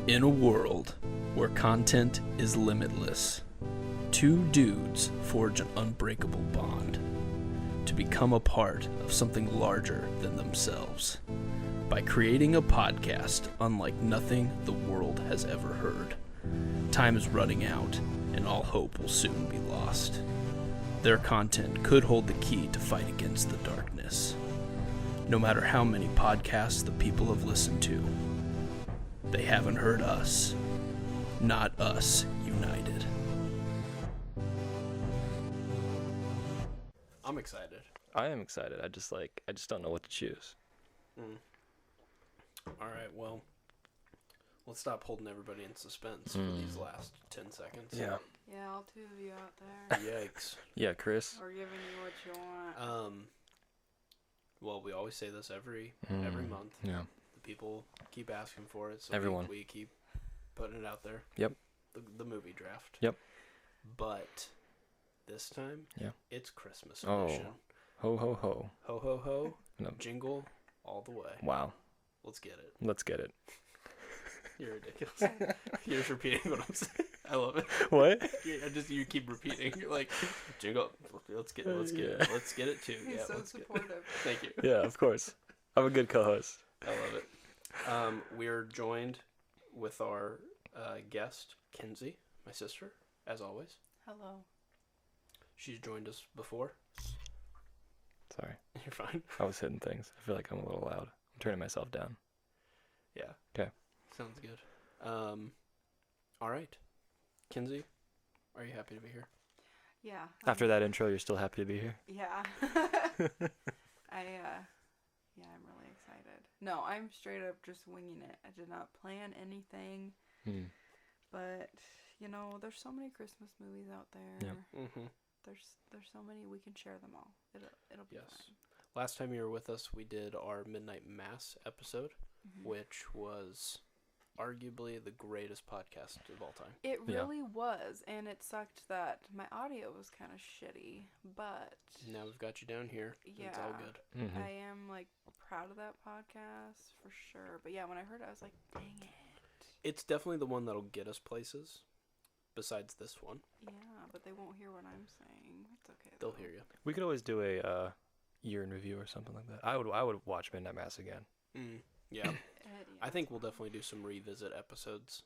In a world where content is limitless, two dudes forge an unbreakable bond to become a part of something larger than themselves by creating a podcast unlike nothing the world has ever heard. Time is running out, and all hope will soon be lost. Their content could hold the key to fight against the darkness. No matter how many podcasts the people have listened to, they haven't heard us. Not us united. I'm excited. I am excited. I just don't know what to choose. All right, well, let's stop holding everybody in suspense for these last 10 seconds. Yeah. Yeah, all two of you out there. Yikes. Yeah, Chris. We're giving you what you want. Well, we always say this every month. Yeah. The people keep asking for it, so Everyone. we keep putting it out there. Yep. The movie draft. Yep. But this time, it's Christmas Oh. edition. Ho, ho, ho. Ho, ho, ho. No. Jingle all the way. Wow. Let's get it. Let's get it. You're ridiculous. You're just repeating what I'm saying. I love it. What? You keep repeating. You're like, jingle. Let's get it. Let's get it too. He's Yeah, so let's supportive. Thank you. Yeah, of course. I'm a good co-host. I love it. We're joined with our guest, Kenzie, my sister, as always. Hello. She's joined us before. Sorry. You're fine. I was hitting things. I feel like I'm a little loud. I'm turning myself down. Yeah. Okay. Sounds good. All right. Kenzie, are you happy to be here? Yeah. After that intro, you're still happy to be here? Yeah. I'm really excited. No, I'm straight up just winging it. I did not plan anything. But, there's so many Christmas movies out there. Yeah. Mm-hmm. There's so many, we can share them all. It'll be fun. Last time you were with us, we did our Midnight Mass episode, which was arguably the greatest podcast of all time. It really was, and it sucked that my audio was kind of shitty, but Now we've got you down here. yeah, It's all good. Mm-hmm. I am proud of that podcast for sure. But yeah, when I heard it, I was like, dang it. It's definitely the one that'll get us places, besides this one. Yeah, but they won't hear what I'm saying. It's okay. They'll hear you. We could always do a year in review or something like that. I would watch Midnight Mass again. Yeah. I think we'll definitely do some revisit episodes.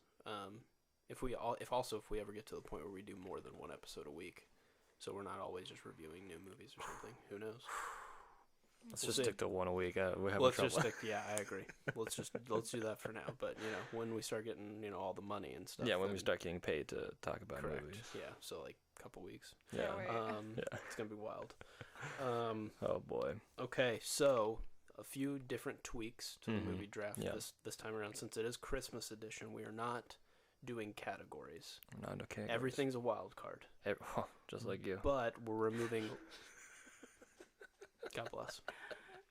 If we ever get to the point where we do more than one episode a week, so we're not always just reviewing new movies or something. Who knows? Let's just stick to one a week. We're having Let's trouble. just stick. Yeah, I agree. Let's do that for now. But when we start getting all the money and stuff. Yeah, when we start getting paid to talk about correct. movies. Yeah, so a couple weeks. Yeah. It's gonna be wild. Oh boy. Okay, so a few different tweaks to the movie draft this time around. Since it is Christmas edition, we are not doing categories. We're not okay. Everything's a wild card. Just like you. But we're removing. God bless.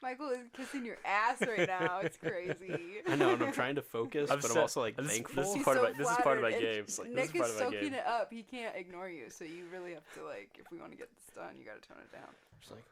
Michael is kissing your ass right now. It's crazy. I know, and I'm trying to focus, but I'm also thankful. This is He's part so of my flattered, game. and Nick is soaking it up. He can't ignore you, so you really have to if we want to get this done, you got to tone it down. Just like,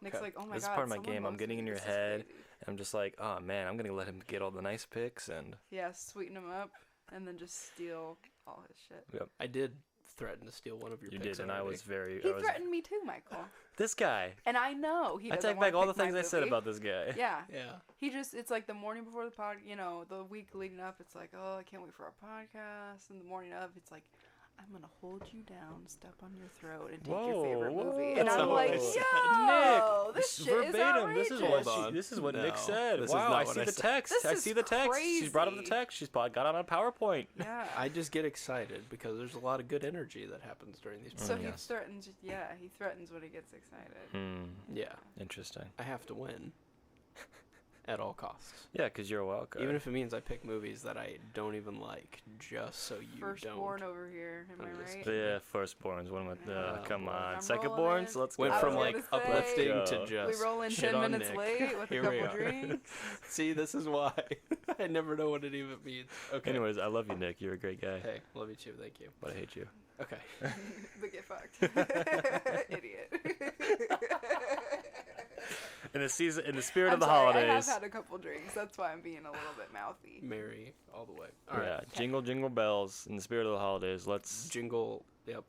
Nick's okay. like, oh my god. This is part of my someone game. I'm loves getting me. in your This is head. crazy. I'm just like, oh man, I'm gonna let him get all the nice picks and. Yeah, sweeten him up, and then just steal all his shit. Yep. I did threaten to steal one of your You picks. did, and I was very. He threatened me too, Michael. This guy. And I know he I doesn't take back all wanna the pick things my I said movie. about this guy. Yeah. Yeah. It's the morning before the pod, the week leading up, it's like, oh, I can't wait for our podcast. And the morning of, it's like, I'm going to hold you down, step on your throat, and take your favorite movie. And That's I'm not like, what I said. yo, Nick, this shit verbatim. is outrageous. This is what No, Nick said. this is Wow, not I what see I the said. text. This I is see the text. She's brought up the crazy. text. She's got on a PowerPoint. Yeah. I just get excited because there's a lot of good energy that happens during these. So he podcasts. threatens, he threatens when he gets excited. Yeah. Interesting. I have to win. At all costs. Yeah, because you're a wild card. Even if it means I pick movies that I don't even like, just so you Firstborn don't. over here, am I'm I just right? kidding. Yeah, firstborns. One with come boy. on, I'm secondborns. rolling in. Let's Went go. from I was gonna say, uplifting to Go. just We roll in shit 10 on minutes Nick. late with Here a we couple are. drinks. See, this is why. I never know what it even means. Okay. Anyways, I love you, Nick. You're a great guy, Hey, love you too. Thank you. but I hate you. Okay. But get fucked. Idiot. In the spirit I'm of the sorry, holidays. I have had a couple drinks. That's why I'm being a little bit mouthy. Merry all the way. All right. Yeah, jingle jingle bells. In the spirit of the holidays, let's Jingle. Yep.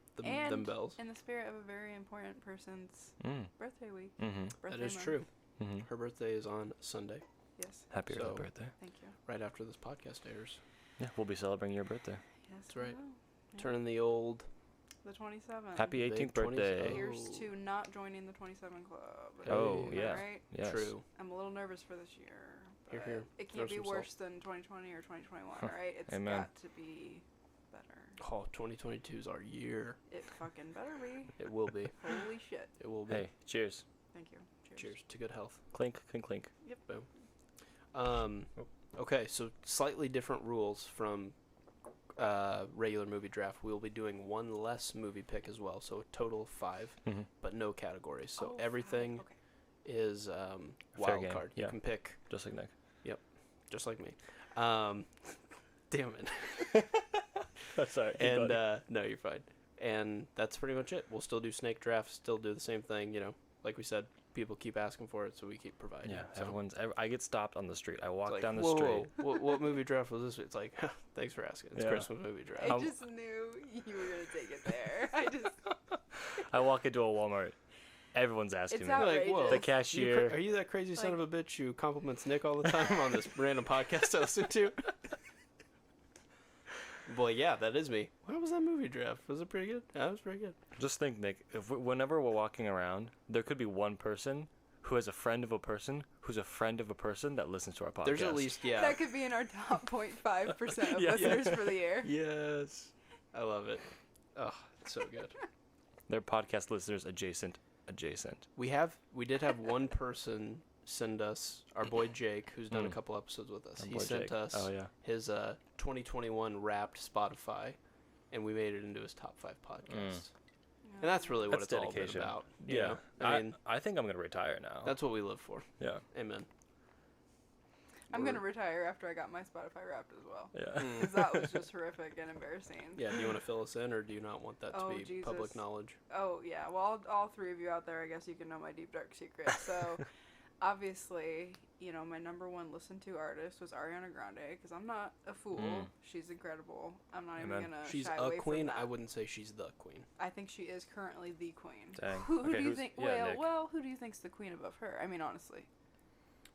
Them bells. In the spirit of a very important person's birthday week. Mm-hmm. Birthday That is month. true. Mm-hmm. Her birthday is on Sunday, Yes. Happy early So- birthday. Thank you. right after this podcast airs. Yeah, we'll be celebrating your birthday. Yes. That's right. we will. Yeah. Turning the old. The 27th. Happy Big 18th 20s. birthday. Here's Oh. to not joining the 27 club. Oh, Am I yeah. Right? Yes. True. I'm a little nervous for this year. Here, But here. It Throw can't be some salt. worse than 2020 or 2021, Huh. right? It's Amen. got to be better. Oh, 2022 is our year. It fucking better be. It will be. Holy shit. It will be. Hey, cheers. Thank you. Cheers to good health. Clink, clink, clink. Okay, so slightly different rules from regular movie draft. We'll be doing one less movie pick as well, so a total of 5, Mm-hmm. but no categories. So Oh, everything fine. Okay. is Fair wild game, card. You yeah. can pick Just like Nick. just like me. Damn it. Sorry. And no, you're fine. And that's pretty much it. We'll still do snake drafts, still do the same thing. You know, like we said, people keep asking for it, so we keep providing. yeah, it. So I get stopped on the street. I it's walk like, down the whoa, street. whoa, what movie draft was this? It's like, thanks for asking. It's Yeah. Christmas movie draft. I just knew you were going to take it there. I walk into a Walmart. Everyone's asking It's me. out- Like, whoa, The cashier. Are you that crazy son Like- of a bitch who compliments Nick all the time on this random podcast I listen to? Boy, yeah, that is me. What was that movie draft? Was it pretty good? Yeah, it was pretty good. Just think, Nick, whenever we're walking around, there could be one person who has a friend of a person who's a friend of a person that listens to our podcast. There's at least, yeah. That could be in our top 0.5% of Yeah. listeners for the year. Yes. I love it. Oh, it's so good. They're podcast listeners adjacent. We did have one person send us, our boy Jake, who's done a couple episodes with us. Our He boy sent Jake. us Oh, yeah. his 2021 Wrapped Spotify, and we made it into his top 5 podcast. And that's really what That's it's dedication. all been about. you Yeah. know? I mean, I think I'm going to retire now. that's what we live for. Yeah. Amen. I'm going to retire after I got my Spotify Wrapped as well. Yeah. Mm. Because that was just horrific and embarrassing. Yeah, do you want to fill us in, or do you not want that to Oh, be public Jesus. knowledge? Oh, yeah. Well, all three of you out there, I guess you can know my deep, dark secret. So, obviously, you know, my number one listened to artist was Ariana Grande, because I'm not a fool. She's incredible. I'm not even Amen. going to She's shy a away queen. from that. I wouldn't say she's the queen. I think she is currently the queen. Dang. Who Okay, do you who's- think? yeah, Nick. Who do you think's the queen above her? I mean, honestly.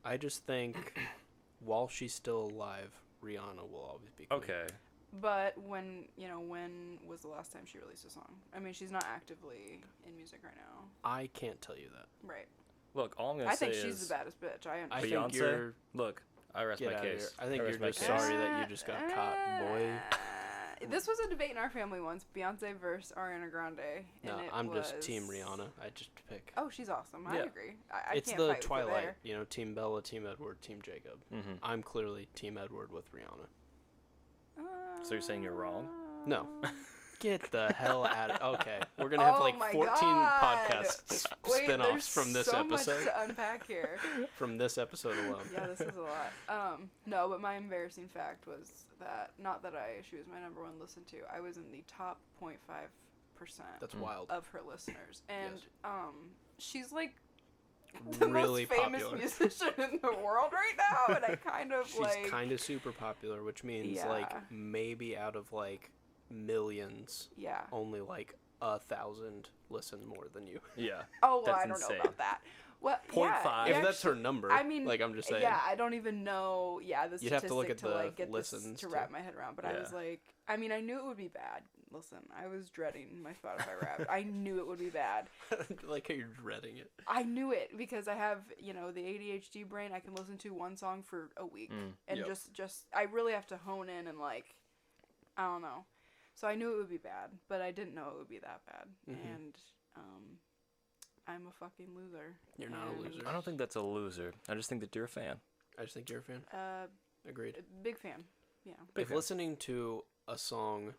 I just think while she's still alive, Rihanna will always be queen. Okay. But when was the last time she released a song? I mean, she's not actively in music right now. I can't tell you that. Right. Look, all I'm going I to say think is... she's the baddest bitch. I I understand. think Beyonce? you're... Look, I rest Get my out of case. here. I think rest you're my just case. sorry that you just got caught, boy. This was a debate in our family once: Beyonce versus Ariana Grande. No, and it I'm was... just Team Rihanna. I just pick. Oh, she's awesome. I Yeah. agree. I It's can't the fight with her Twilight, there. you know, Team Bella, Team Edward, Team Jacob. Mm-hmm. I'm clearly Team Edward with Rihanna. So you're saying you're wrong? No. Get the hell out of... Okay, we're going to have Oh like my 14 God. podcast Wait, spin-offs there's from this so episode. much to unpack here. From this episode alone. Yeah, this is a lot. No, but my embarrassing fact was that she was my number one listen to. I was in the top 0.5% That's wild. of her listeners, and Yes. she's like the Really most famous popular. musician in the world right now, and I kind of She's like kind of super popular, which means Yeah. like maybe out of like millions, yeah. only like 1,000 listen more than you. Yeah. Oh, well, That's I don't insane. know about that. Well, 0.5. If that's her number, I mean, like I'm just saying. Yeah, I don't even know. Yeah, the You'd have to look statistic at the like get this listens, to too. wrap my head around. But I Yeah. was like, I mean, I knew it would be bad. Listen, I was dreading my Spotify Wrapped. I knew it would be bad. Like how you're dreading it. I knew it because I have, you know, the ADHD brain. I can listen to one song for a week and Yep. just I really have to hone in and like, I don't know. So I knew it would be bad, but I didn't know it would be that bad. Mhm. And I'm a fucking loser. You're not a And, loser. I don't think that's a loser. I just think that you're a fan. I just think you're a fan. Agreed. Big fan. Yeah. Big If fan. listening to a single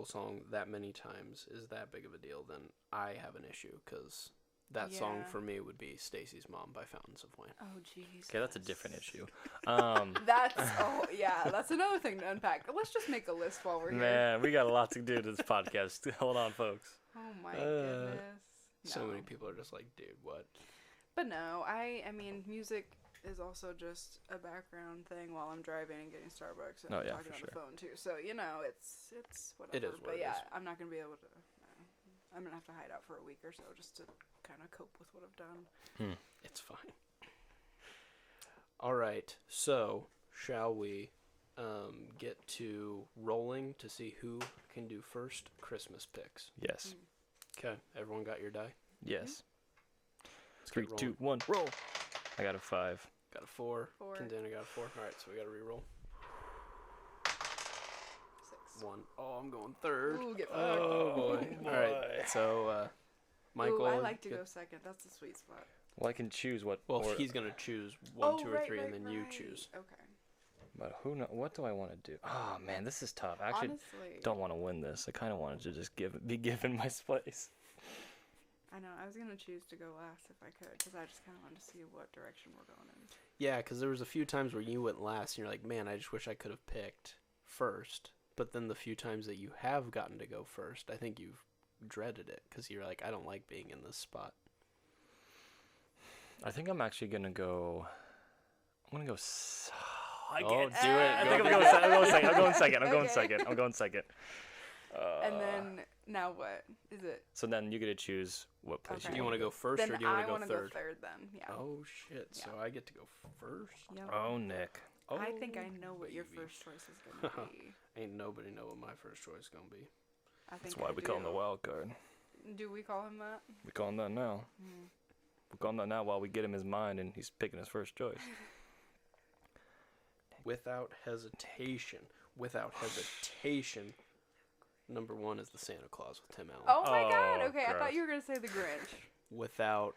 song that many times is that big of a deal, then I have an issue, because that song Yeah. for me would be Stacy's Mom by Fountains of Wayne. Oh, jeez. Okay, that's a different issue. That's another thing to unpack. Let's just make a list while we're here. Man, we got a lot to do to this podcast. Hold on, folks. Oh my goodness. So No. many people are just like, dude, what? But no, I mean, music is also just a background thing while I'm driving and getting Starbucks and Oh, yeah, talking for on sure. the phone too. So it's whatever. It is what but it yeah, is. I'm not gonna be able to. I'm gonna have to hide out for a week or so just to kind of cope with what I've done. It's fine. All right, so shall we get to rolling to see who can do first Christmas picks? Yes. Okay, everyone got your die? Yes. Let's 3, get 2, rolling. 1, roll. I got a 5. Got a 4. Four. Kendana got a 4. All right, so we got to re-roll. 6. 1. Oh, I'm going third. Ooh, get Oh, boy. All right, so Michael. Ooh, I like to get- go second. That's the sweet spot. Well, I can choose what. Well, or, he's going to choose 1, 2, or right, 3, right, and then you right. choose. Okay. But who know? What do I want to do? Oh man, this is tough. I actually Honestly, don't want to win this. I kind of wanted to just be given my place. I know. I was gonna choose to go last if I could, because I just kind of wanted to see what direction we're going in. Yeah, because there was a few times where you went last, and you're like, man, I just wish I could have picked first. But then the few times that you have gotten to go first, I think you've dreaded it, because you're like, I don't like being in this spot. I think I'm actually gonna go. I'm gonna go. I Oh, can't do it. I Go think big. I'm going second. I'm going second. I'm going Okay. second. I'm going second. And then now what is it? So then you get to choose what place Okay. Do you want to go first, Then or do you want I to go want to third? go third. Then yeah. Oh, shit. So I get to go first? Yep. Oh, Nick. Oh, I think I know what your baby. first choice is gonna be. Ain't nobody know what my first choice is going to be. I think That's why I we call him the do. wild card. Do we call him that? We call him that now. We call him that now while we get him his mind and he's picking his first choice. Without hesitation. Without hesitation. Number 1 is the Santa Claus with Tim Allen. Oh my God! Oh, Okay, I gross. thought you were gonna say the Grinch. Without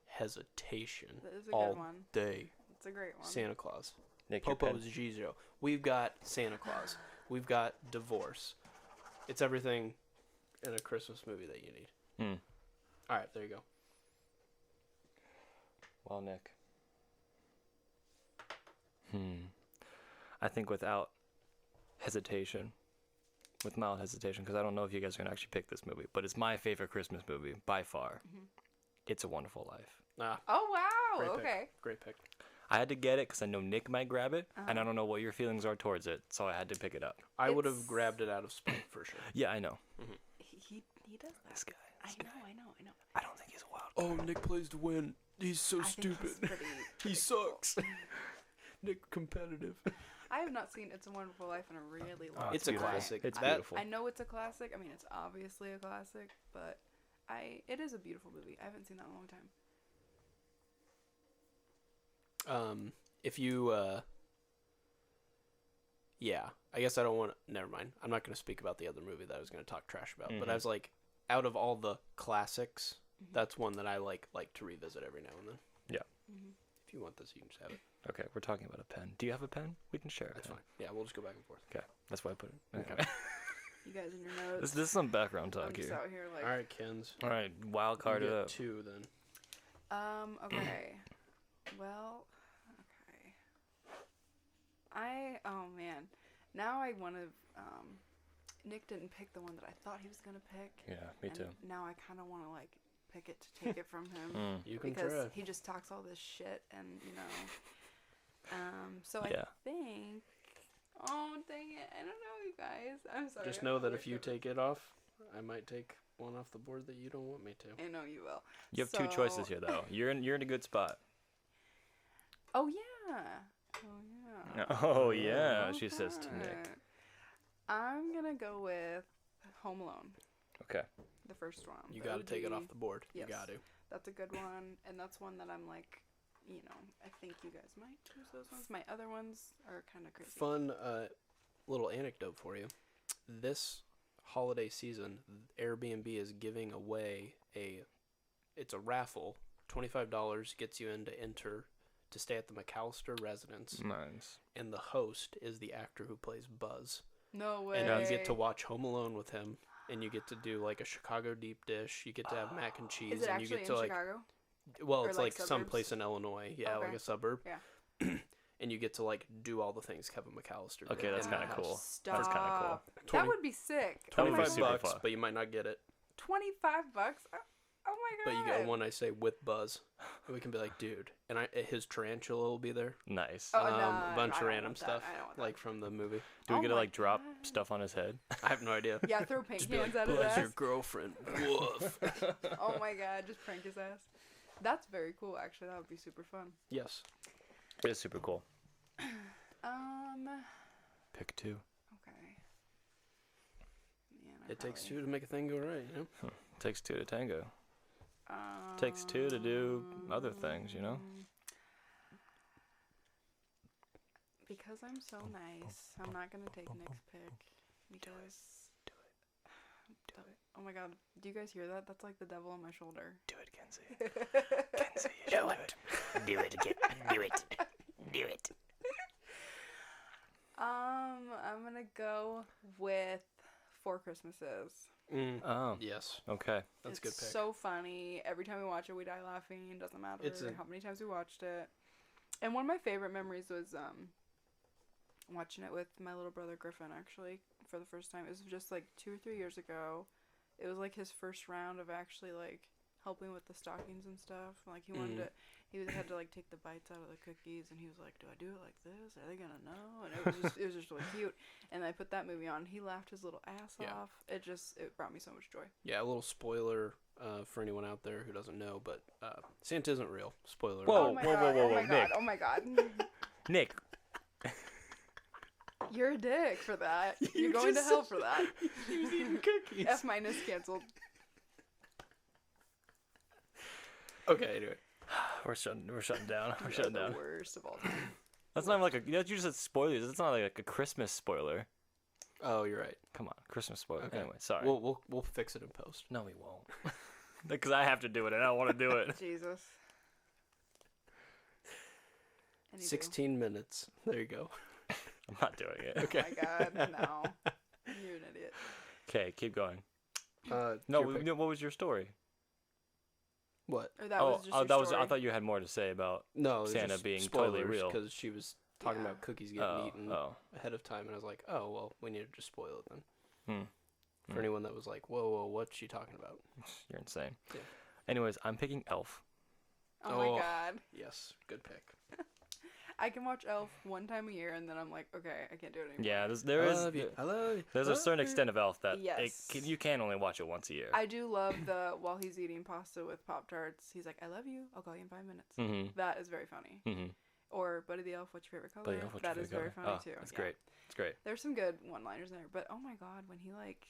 hesitation. That is a all good one. day. It's a great one. Santa Claus. Nick, your Popo pen. Gizio. We've got Santa Claus. We've got divorce. It's everything in a Christmas movie that you need. All right, there you go. Well, Nick. I think without hesitation, with mild hesitation, because I don't know if you guys are going to actually pick this movie, but it's my favorite Christmas movie by far. It's A Wonderful Life. Ah, Oh wow! great Okay. pick. Great pick. I had to get it because I know Nick might grab it, and I don't know what your feelings are towards it, so I had to pick it up. I would have It's- grabbed it out of spite for sure. Yeah, I know. He does that. This guy. I know. I don't think he's a wild. Oh, Nick plays to win. He's so I think he's pretty He cool. sucks. Nick competitive. I have not seen It's a Wonderful Life in a really long It's a time. classic. It's That- beautiful. I know it's a classic. I mean, it's obviously a classic, but it is a beautiful movie. I haven't seen that in a long time. If you, yeah, I guess I don't want to, never mind. I'm not going to speak about the other movie that I was going to talk trash about, but I was like, out of all the classics, that's one that I like to revisit every now and then. Yeah. If you want this, you can just have it. Okay, we're talking about a pen. Do you have a pen? We can share a That's pen. fine. Yeah, we'll just go back and forth. Okay, that's why I put it. Okay. You guys in your notes. This is some background I'm talk just here. out here like. All right, Kens. All right, wild card You it get up. 2 then. Okay. Well. Okay. Oh man. Now I want to. Nick didn't pick the one that I thought he was gonna pick. Yeah, me and too. Now I kind of want to like pick it to take it from him. You can Because try. he just talks all this shit and so Yeah. I think oh dang it, I don't know, you guys, I'm sorry. Just I'm know not that really if you sure. take it off, I might take one off the board that you don't want me to. I know you will. You have 2 choices here, though. You're in a good spot. Oh yeah. Oh yeah, she says to Nick. Okay. I'm gonna go with Home Alone, Okay. the first one. You The got to take it OG. off the board. Yes. You got to. That's a good one, and that's one that I'm like, I think you guys might choose those ones. My other ones are kind of crazy. Fun little anecdote for you. This holiday season, Airbnb is giving away it's a raffle. $25 gets you in to enter to stay at the McAllister residence, Nice. and the host is the actor who plays Buzz. No way. And you get to watch Home Alone with him, and you get to do like a Chicago deep dish. You get to have mac and cheese, Is it and you actually get in to like, Chicago? well, Or, it's like, like someplace suburbs? in Illinois, yeah, like Okay. a suburb. Yeah. And you get to like do all the things Kevin McAllister did. Okay, that's in that kinda house. cool. Stop. That's kinda cool. That would be sick. That would be 25 super bucks, fun. but you might not get it. $25? Oh my But god. you get one I say with Buzz. And we can be like, dude. And his tarantula will be there. Nice. Oh, A bunch I of don't random want that. stuff. I don't want that. Like from the movie. Do we Oh get to my like drop God. stuff on his head? I have no idea. Yeah, throw paint Just be cans like, at his Buzz, ass. your girlfriend. Woof. Oh my god, just prank his ass. That's very cool, actually. That would be super fun. Yes. It is super cool. Um. Pick two. Okay. Man, It takes two to make a thing go right, you know? Takes two to tango. Takes two to do other things, you know? Because I'm so nice, I'm not gonna take Nick's pick. Because. Do it. Oh my god, do you guys hear that? That's like the devil on my shoulder. Do it, Kenzie. Kenzie, you should do it. Do it again. Do it. Do it. I'm gonna go with Four Christmases. Oh, Yes. okay. That's a good pick. It's so funny. Every time we watch it, we die laughing. It doesn't matter how many times we watched it. And one of my favorite memories was watching it with my little brother Griffin, actually, for the first time. It was just like 2 or 3 years ago. It was like his first round of actually like helping with the stockings and stuff. Like he wanted to, he had to like take the bites out of the cookies, and he was like, "Do I do it like this? Are they gonna know?" And it was just really cute. And I put that movie on. He laughed his little ass off. It brought me so much joy. Yeah, a little spoiler for anyone out there who doesn't know, but Santa isn't real. Spoiler. Whoa. Oh my god! Oh my god! Nick. Oh my god! Nick. You're a dick for that. You're going to hell for that. He was eating cookies. F- canceled. Okay, anyway. We're shutting down. We're You're shutting the down. worst of all time. That's not even like a. You just said spoilers. It's not like a Christmas spoiler. Oh, you're right. Come on, Christmas spoiler. Okay. Anyway, sorry. We'll fix it in post. No, we won't. Because I have to do it, and I don't want to do it. Jesus. Anywho. 16 minutes. There you go. I'm not doing it. Okay. Oh my god, no. You're an idiot. Okay, keep going. No, What was your story? What? Or that was just your that was. story. I thought you had more to say about. No, Santa being totally real. Because she was talking about cookies getting eaten ahead of time, and I was like, oh, well, we need to just spoil it then. For anyone that was like, whoa, what's she talking about? You're insane. Yeah. Anyways, I'm picking Elf. Oh my god. Yes, good pick. I can watch Elf one time a year, and then I'm like, okay, I can't do it anymore. Yeah, there's a certain extent of Elf that Yes. you can only watch it once a year. I do love while he's eating pasta with Pop-Tarts, he's like, I love you, I'll call you in 5 minutes. Mm-hmm. That is very funny. Mm-hmm. Or Buddy the Elf, what's your favorite color? Buddy the Elf, what's your That is favorite very color? funny too. It's Yeah. great. It's great. There's some good one-liners in there, but oh my god, when he like,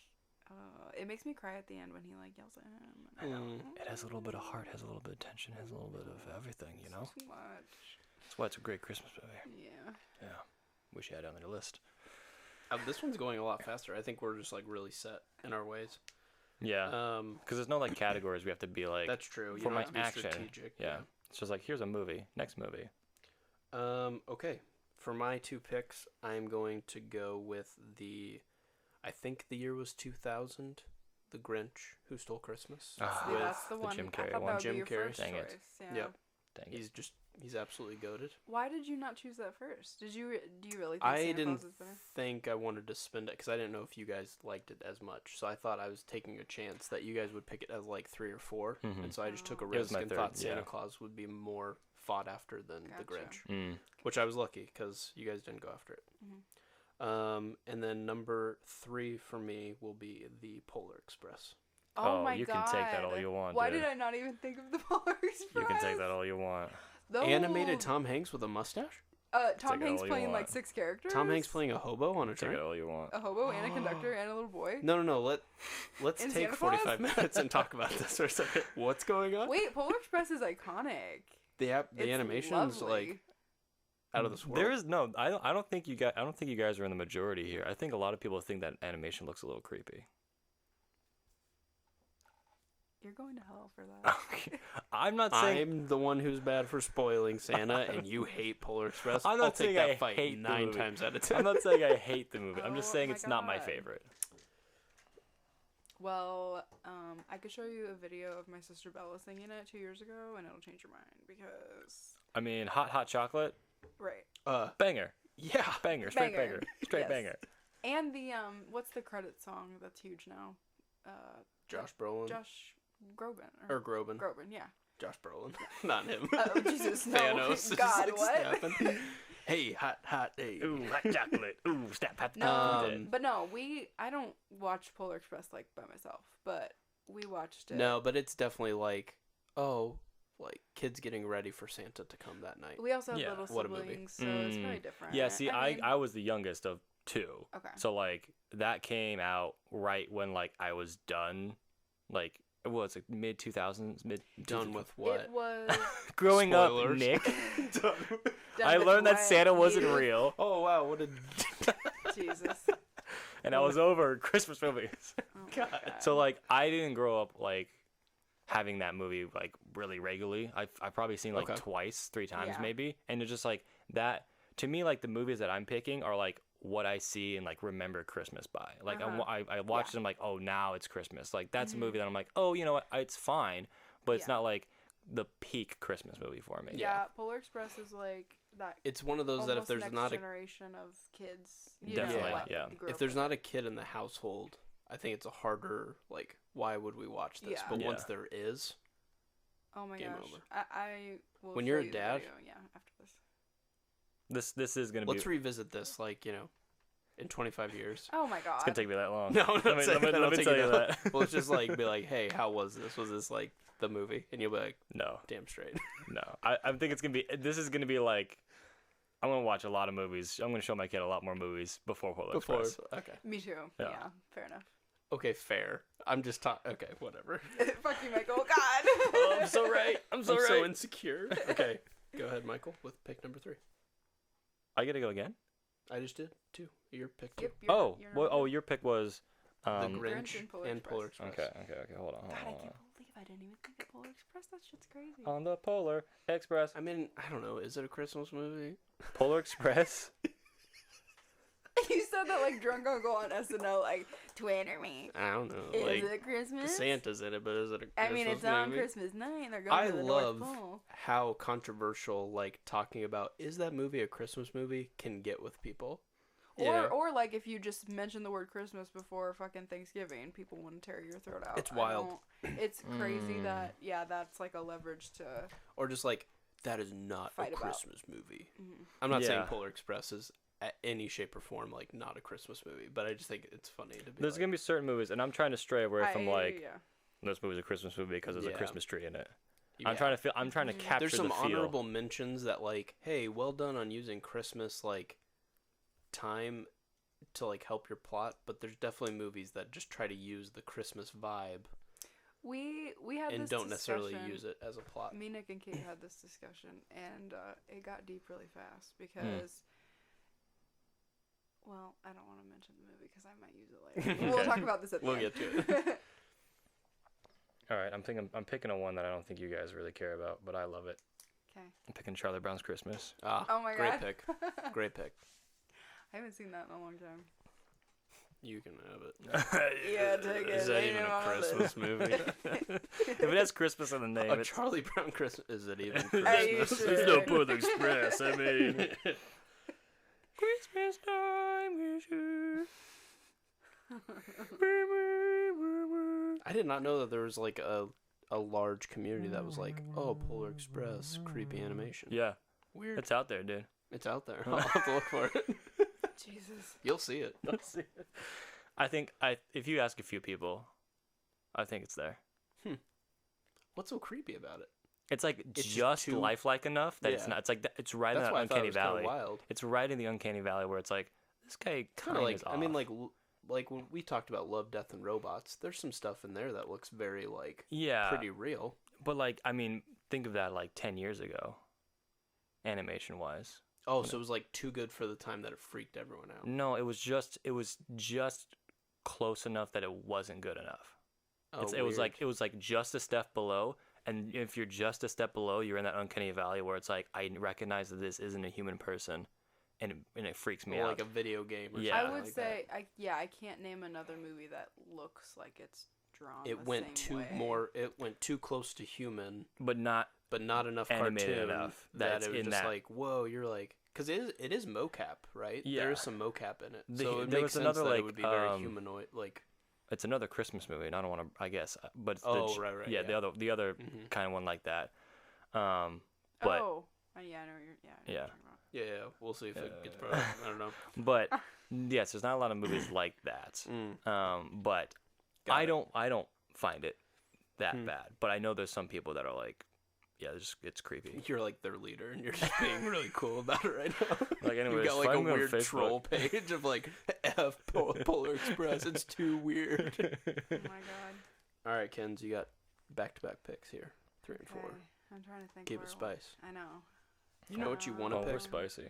it makes me cry at the end when he like yells at him. I know. It has a little bit of heart, has a little bit of tension, has a little bit of everything, you know? Too much. That's why it's a great Christmas movie. Yeah. Yeah. Wish you had it on your list. This one's going a lot faster. I think we're just like really set in our ways. Yeah. Because there's no like categories we have to be like. That's true. You for don't my have to be action. strategic. Yeah. It's just like, here's a movie. Next movie. Okay. For my 2 picks, I'm going to go with I think the year was 2000, The Grinch Who Stole Christmas. See, with that's the one. Jim I Carrey thought one. that would Jim be your Carrey. first Dang it. choice. Yeah. Yep. Dang it. He's absolutely goated. Why did you not choose that first? Do you really think I Santa didn't Claus is better? think I wanted to spend it because I didn't know if you guys liked it as much. So I thought I was taking a chance that you guys would pick it as like 3 or 4, and so I just took a was risk my and third, thought Santa yeah. Claus would be more fought after than The Gotcha. Grinch, which I was lucky because you guys didn't go after it. And then number 3 for me will be the Polar Express. Oh my you god. can take that all you want. Why dude. did I not even think of the Polar Express? You can take that all you want. Animated Tom Hanks with a mustache? Tom Take it Hanks all you playing like want. 6 characters? Tom Hanks playing a hobo on a Take train? it all you want. a hobo and a conductor and a little boy? No. Let's In take Santa Claus? 45 minutes and talk about this for a second. What's going on? Wait, Polar Express is iconic. The It's animation's lovely. like out of this world. There is no. I don't think you guys are in the majority here. I think a lot of people think that animation looks a little creepy. You're going to hell for that. I'm not saying. I'm the one who's bad for spoiling Santa, and you hate Polar Express. I'm not I'll take saying that I fight hate the 9 movie. times out of 10. I'm not saying I hate the movie. I'm just Oh saying my it's not my God. favorite. Well, I could show you a video of my sister Bella singing it 2 years ago, and it'll change your mind because... I mean, hot chocolate, Right. banger, Yeah. banger, straight Banger. banger, straight Yes. banger. And the, what's the credit song that's huge now? Josh Brolin. Josh Groban. Or Groban. Groban, yeah. Josh Brolin. Not him. Oh, Jesus, no. Thanos. God, Just, what? snapping. Hey, hot, hey. Ooh, hot chocolate. Ooh, snap, hot No, but no, I don't watch Polar Express, like, by myself, but we watched it. No, but it's definitely like, like kids getting ready for Santa to come that night. We also have Yeah. little What a movie. siblings, so it's very different. Yeah, see, mean, I was the youngest of two. Okay. So, like, that came out right when, like, I was done, like, it was like mid-2000s, Done with what? It was... growing up, Spoilers. Nick. done I with learned that what? Santa wasn't You- real, Oh, wow, what a... Jesus. and I was over Christmas movies. Oh my God. So, like, I didn't grow up, like, having that movie, like, really regularly. I've probably seen, like, Okay. twice, 3 times Yeah. maybe. And it's just, like, that, to me, like, the movies that I'm picking are, like, what I see and, like, remember Christmas by. Like, Uh-huh. I watched them, like, oh, now it's Christmas. Like, that's a movie that I'm like, oh, you know what, it's fine. But it's Yeah. not, like, the peak Christmas movie for me. Yeah, Polar Express is like that. It's one of those that if almost there's next not a generation of kids, Definitely, like, yeah. grew if up there's with not a kid in the household, I think it's a harder, like, why would we watch this? Yeah. But Yeah. once there is, Oh my Game gosh. over. I will When show you're a you the dad- video, yeah, after this. This is going to be... let's revisit this, like, in 25 years. Oh my God. It's going to take me that long. No, I'm not let me, saying let me, that. let I'll me take tell it you out. that. Well, it's just like, be like, hey, how was this? Was this, like, the movie? And you'll be like, No. damn straight. No, I think it's gonna be. This is gonna be like, I'm gonna watch a lot of movies. I'm gonna show my kid a lot more movies before Polar Express. Okay. Me too. Yeah. Yeah, fair enough. Okay, fair. I'm just talking. Okay, whatever. Fuck you, Michael. God. Oh, I'm so right. I'm so I'm right. so insecure. Okay, go ahead, Michael, with pick number 3. I gotta go again. I just did 2. Your pick 2. Yep, Oh, you're well, number oh, one. your pick was. The Um, Grinch and Polar and Express. Polar Express. okay. Hold on. God, I can't believe I didn't even think of Polar Express. That shit's crazy. On the Polar Express. I mean, I don't know. Is it a Christmas movie? Polar Express. You said that like drunk uncle on SNL, like, Twitter me. I don't know. Is Like, it Christmas? Santa's in it, but is it a Christmas I mean, it's on movie? Christmas night. And they're going I to the love North Pole. how controversial, like, talking about is that movie a Christmas movie can get with people. Or like if you just mention the word Christmas before fucking Thanksgiving, people want to tear your throat out. It's wild. It's crazy that that's like a leverage to. Or just like, that is not a Fight about. Christmas movie. I'm not saying Yeah. Polar Express is at any shape or form like not a Christmas movie, but I just think it's funny to be There's like, gonna be certain movies, and I'm trying to stray away from like yeah. this movie's a Christmas movie because there's a Yeah. Christmas tree in it. yeah. I'm trying to capture There's some the feel. honorable mentions that like, hey, well done on using Christmas like time to like help your plot, but there's definitely movies that just try to use the Christmas vibe We had and this don't necessarily discussion. use it as a plot. Me, Nick, and Kate had this discussion, and it got deep really fast because. Well, I don't want to mention the movie because I might use it later. We'll Okay. talk about this at the We'll end. get to it. All right, I'm picking a one that I don't think you guys really care about, but I love it. Okay. I'm picking Charlie Brown's Christmas. Ah, Oh my great God. pick. Great pick. I haven't seen that in a long time. You can have it. Yeah, take it. Is that Leave even him a on Christmas movie? If it has Christmas in the name, A it's Charlie Brown Christmas? Is it even Are you Christmas? sure? There's no Polar Express. I mean, Christmas time is here. I did not know that there was like a large community that was like, oh, Polar Express, creepy animation. Yeah, Weird. it's out there, dude. It's out there. I'll have to look for it. Jesus. You'll see it. Let's see. I think if you ask a few people, I think it's there. What's so creepy about it? It's like It's just just too- lifelike enough that it's Yeah. not. It's like it's right That's in why that I thought it uncanny was kind valley. of wild. It's right in the uncanny valley where it's like this guy kind of Like, is off. I mean, like when we talked about Love, Death, and Robots, there's some stuff in there that looks very like yeah, pretty real. but like I mean, think of that like 10 years ago, animation wise. Oh, so it was like too good for the time that it freaked everyone out. No, it was just close enough that it wasn't good enough. Oh, it was weird. like just a step below, and if you're just a step below, you're in that uncanny valley where it's like I recognize that this isn't a human person, and it freaks me Or out. like a video game. Or Yeah. I something would like say, I can't name another movie that looks like it's drawn. that. It the went same too way. It went too close to human, but not but not enough Animated cartoon enough that that it's it was in just that. like, whoa, you're like, because it is mocap, right? Yeah. There is some mocap in it, The- so it there makes was sense another, that like, it would be very humanoid, like It's another Christmas movie, and I don't want to. I guess, but it's right. Yeah, the other Mhm. kind of one like that. But yeah, I know what you're. Yeah. I know what you're talking about. Yeah, we'll see if it gets brought up. I don't know. but yes, there's not a lot of movies like that. But Got I it. don't find it that bad. But I know there's some people that are like, yeah, it's creepy. You're like their leader, and you're just being really cool about it right now. Like, anyways, You've got like a find me on weird Facebook. troll page of like F Polar Express. It's too weird. Oh my god. All right, Kenz, you got back-to-back picks here, 3 and 4. Okay. I'm trying to think. Give where it I want- spice. I know. You know what you want to Oh, pick? we're spicy.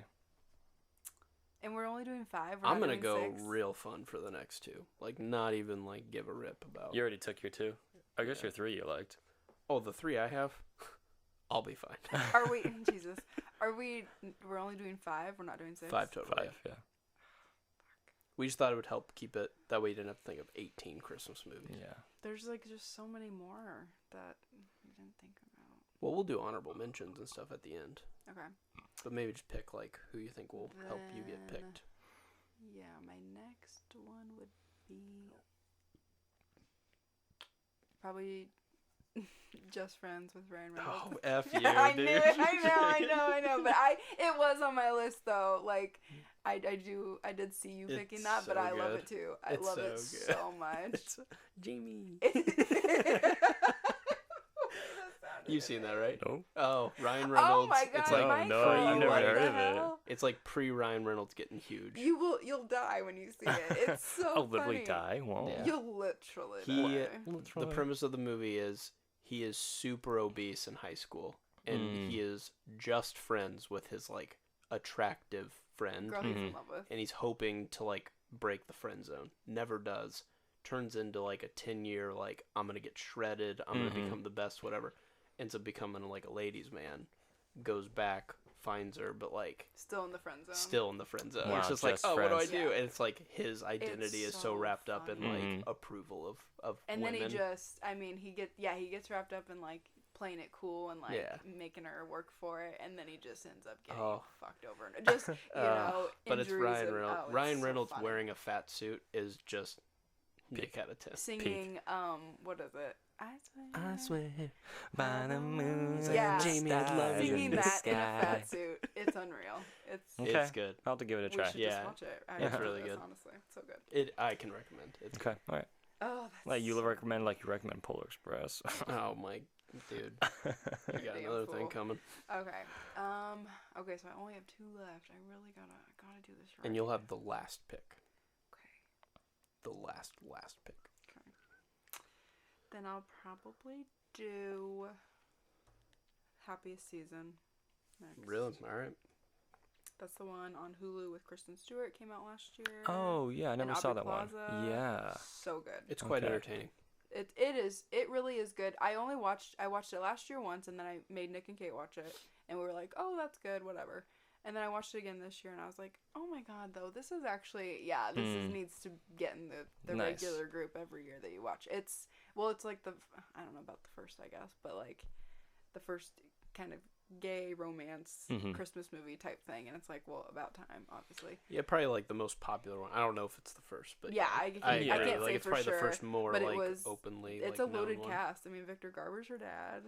And we're only doing 5. We're I'm not gonna doing go 6? real fun for the next 2. Like, not even like give a rip about. You already took your 2. I guess Yeah. your 3 you liked. Oh, the 3 I have. I'll be fine. Are we? Jesus. Are we? We're only doing 5. We're not doing 6. 5 total. 5, Yeah. yeah. We just thought it would help keep it that way. You didn't have to think of 18 Christmas movies. Yeah. There's like just so many more that we didn't think about. Well, we'll do honorable mentions and stuff at the end. Okay. But maybe just pick like who you think will help you get Then- picked. Yeah, my next one would be probably Just Friends with Ryan Reynolds. Oh, F you, I dude. knew it. I know. But it was on my list though. Like, I did see you picking It's that, but so I love good. it too. I It's love so it good. so much. It's Jamie. That You've seen that, right? No. Oh, Ryan Oh Reynolds. my god, It's like my no, God, I've never what heard the of it. hell? it's like pre Ryan Reynolds getting huge. You'll die when you see it. It's so I'll literally funny. die. Whoa. Yeah. You'll literally He- die. The premise of the movie is he is super obese in high school, and he is just friends with his like attractive friend, Girl he's in love with. and he's hoping to like break the friend zone. Never does. Turns into like a 10-year like I'm gonna get shredded. I'm gonna become the best. Whatever. Ends up becoming like a ladies' man. Goes back, finds her, but like Still in the friend zone. still in the friend zone. Wow, It's just like, just oh, what do I friends. do? Yeah. And it's like his identity is so so wrapped up in funny. like approval of And women. then he just, I mean, he gets wrapped up in like playing it cool and like Yeah. making her work for it, and then he just ends up getting Oh. fucked over and just but it's injuries Ryan and- Reynolds. oh, it's Ryan so Reynolds funny. wearing a fat suit is just Nick out of 10. singing what is it? I swear by the moon, Yeah. Jamie, I'd love you Singing in the that in a sky. fat suit. It's unreal. It's Okay. It's good. I'll have to give it a we try. should Yeah. just watch it. I It's love really this, good. Honestly, it's so good. I can recommend. It's Okay. All right. Oh, that's Like you so recommend, like you recommend Polar Express. oh my dude, you got Damn another fool. thing coming, Okay. Okay, so I only have 2 left. I really gotta do this right. and you'll have the last pick. Okay. The last pick. Okay. Then I'll probably do Happiest Season next. Really? All right. That's the one on Hulu with Kristen Stewart. Came out last year. Oh yeah, I And never saw Aubrey that one. Plaza. Yeah. So good. It's quite Okay. entertaining. It is. It really is good. I watched it last year once, and then I made Nick and Kate watch it, and we were like, "Oh, that's good, whatever." And then I watched it again this year, and I was like, "Oh my god, though, this is actually needs to get in the Nice. regular group every year that you watch." It's like I don't know about the first, I guess, but like the first kind of gay romance Christmas movie type thing, and it's like, well, about time, obviously. Yeah, probably like the most popular one. I don't know if it's the first, but Yeah, I agree. can't Like, say it's for probably sure, the first more but it like was openly. It's like, a loaded known one. cast. I mean, Victor Garber's her dad.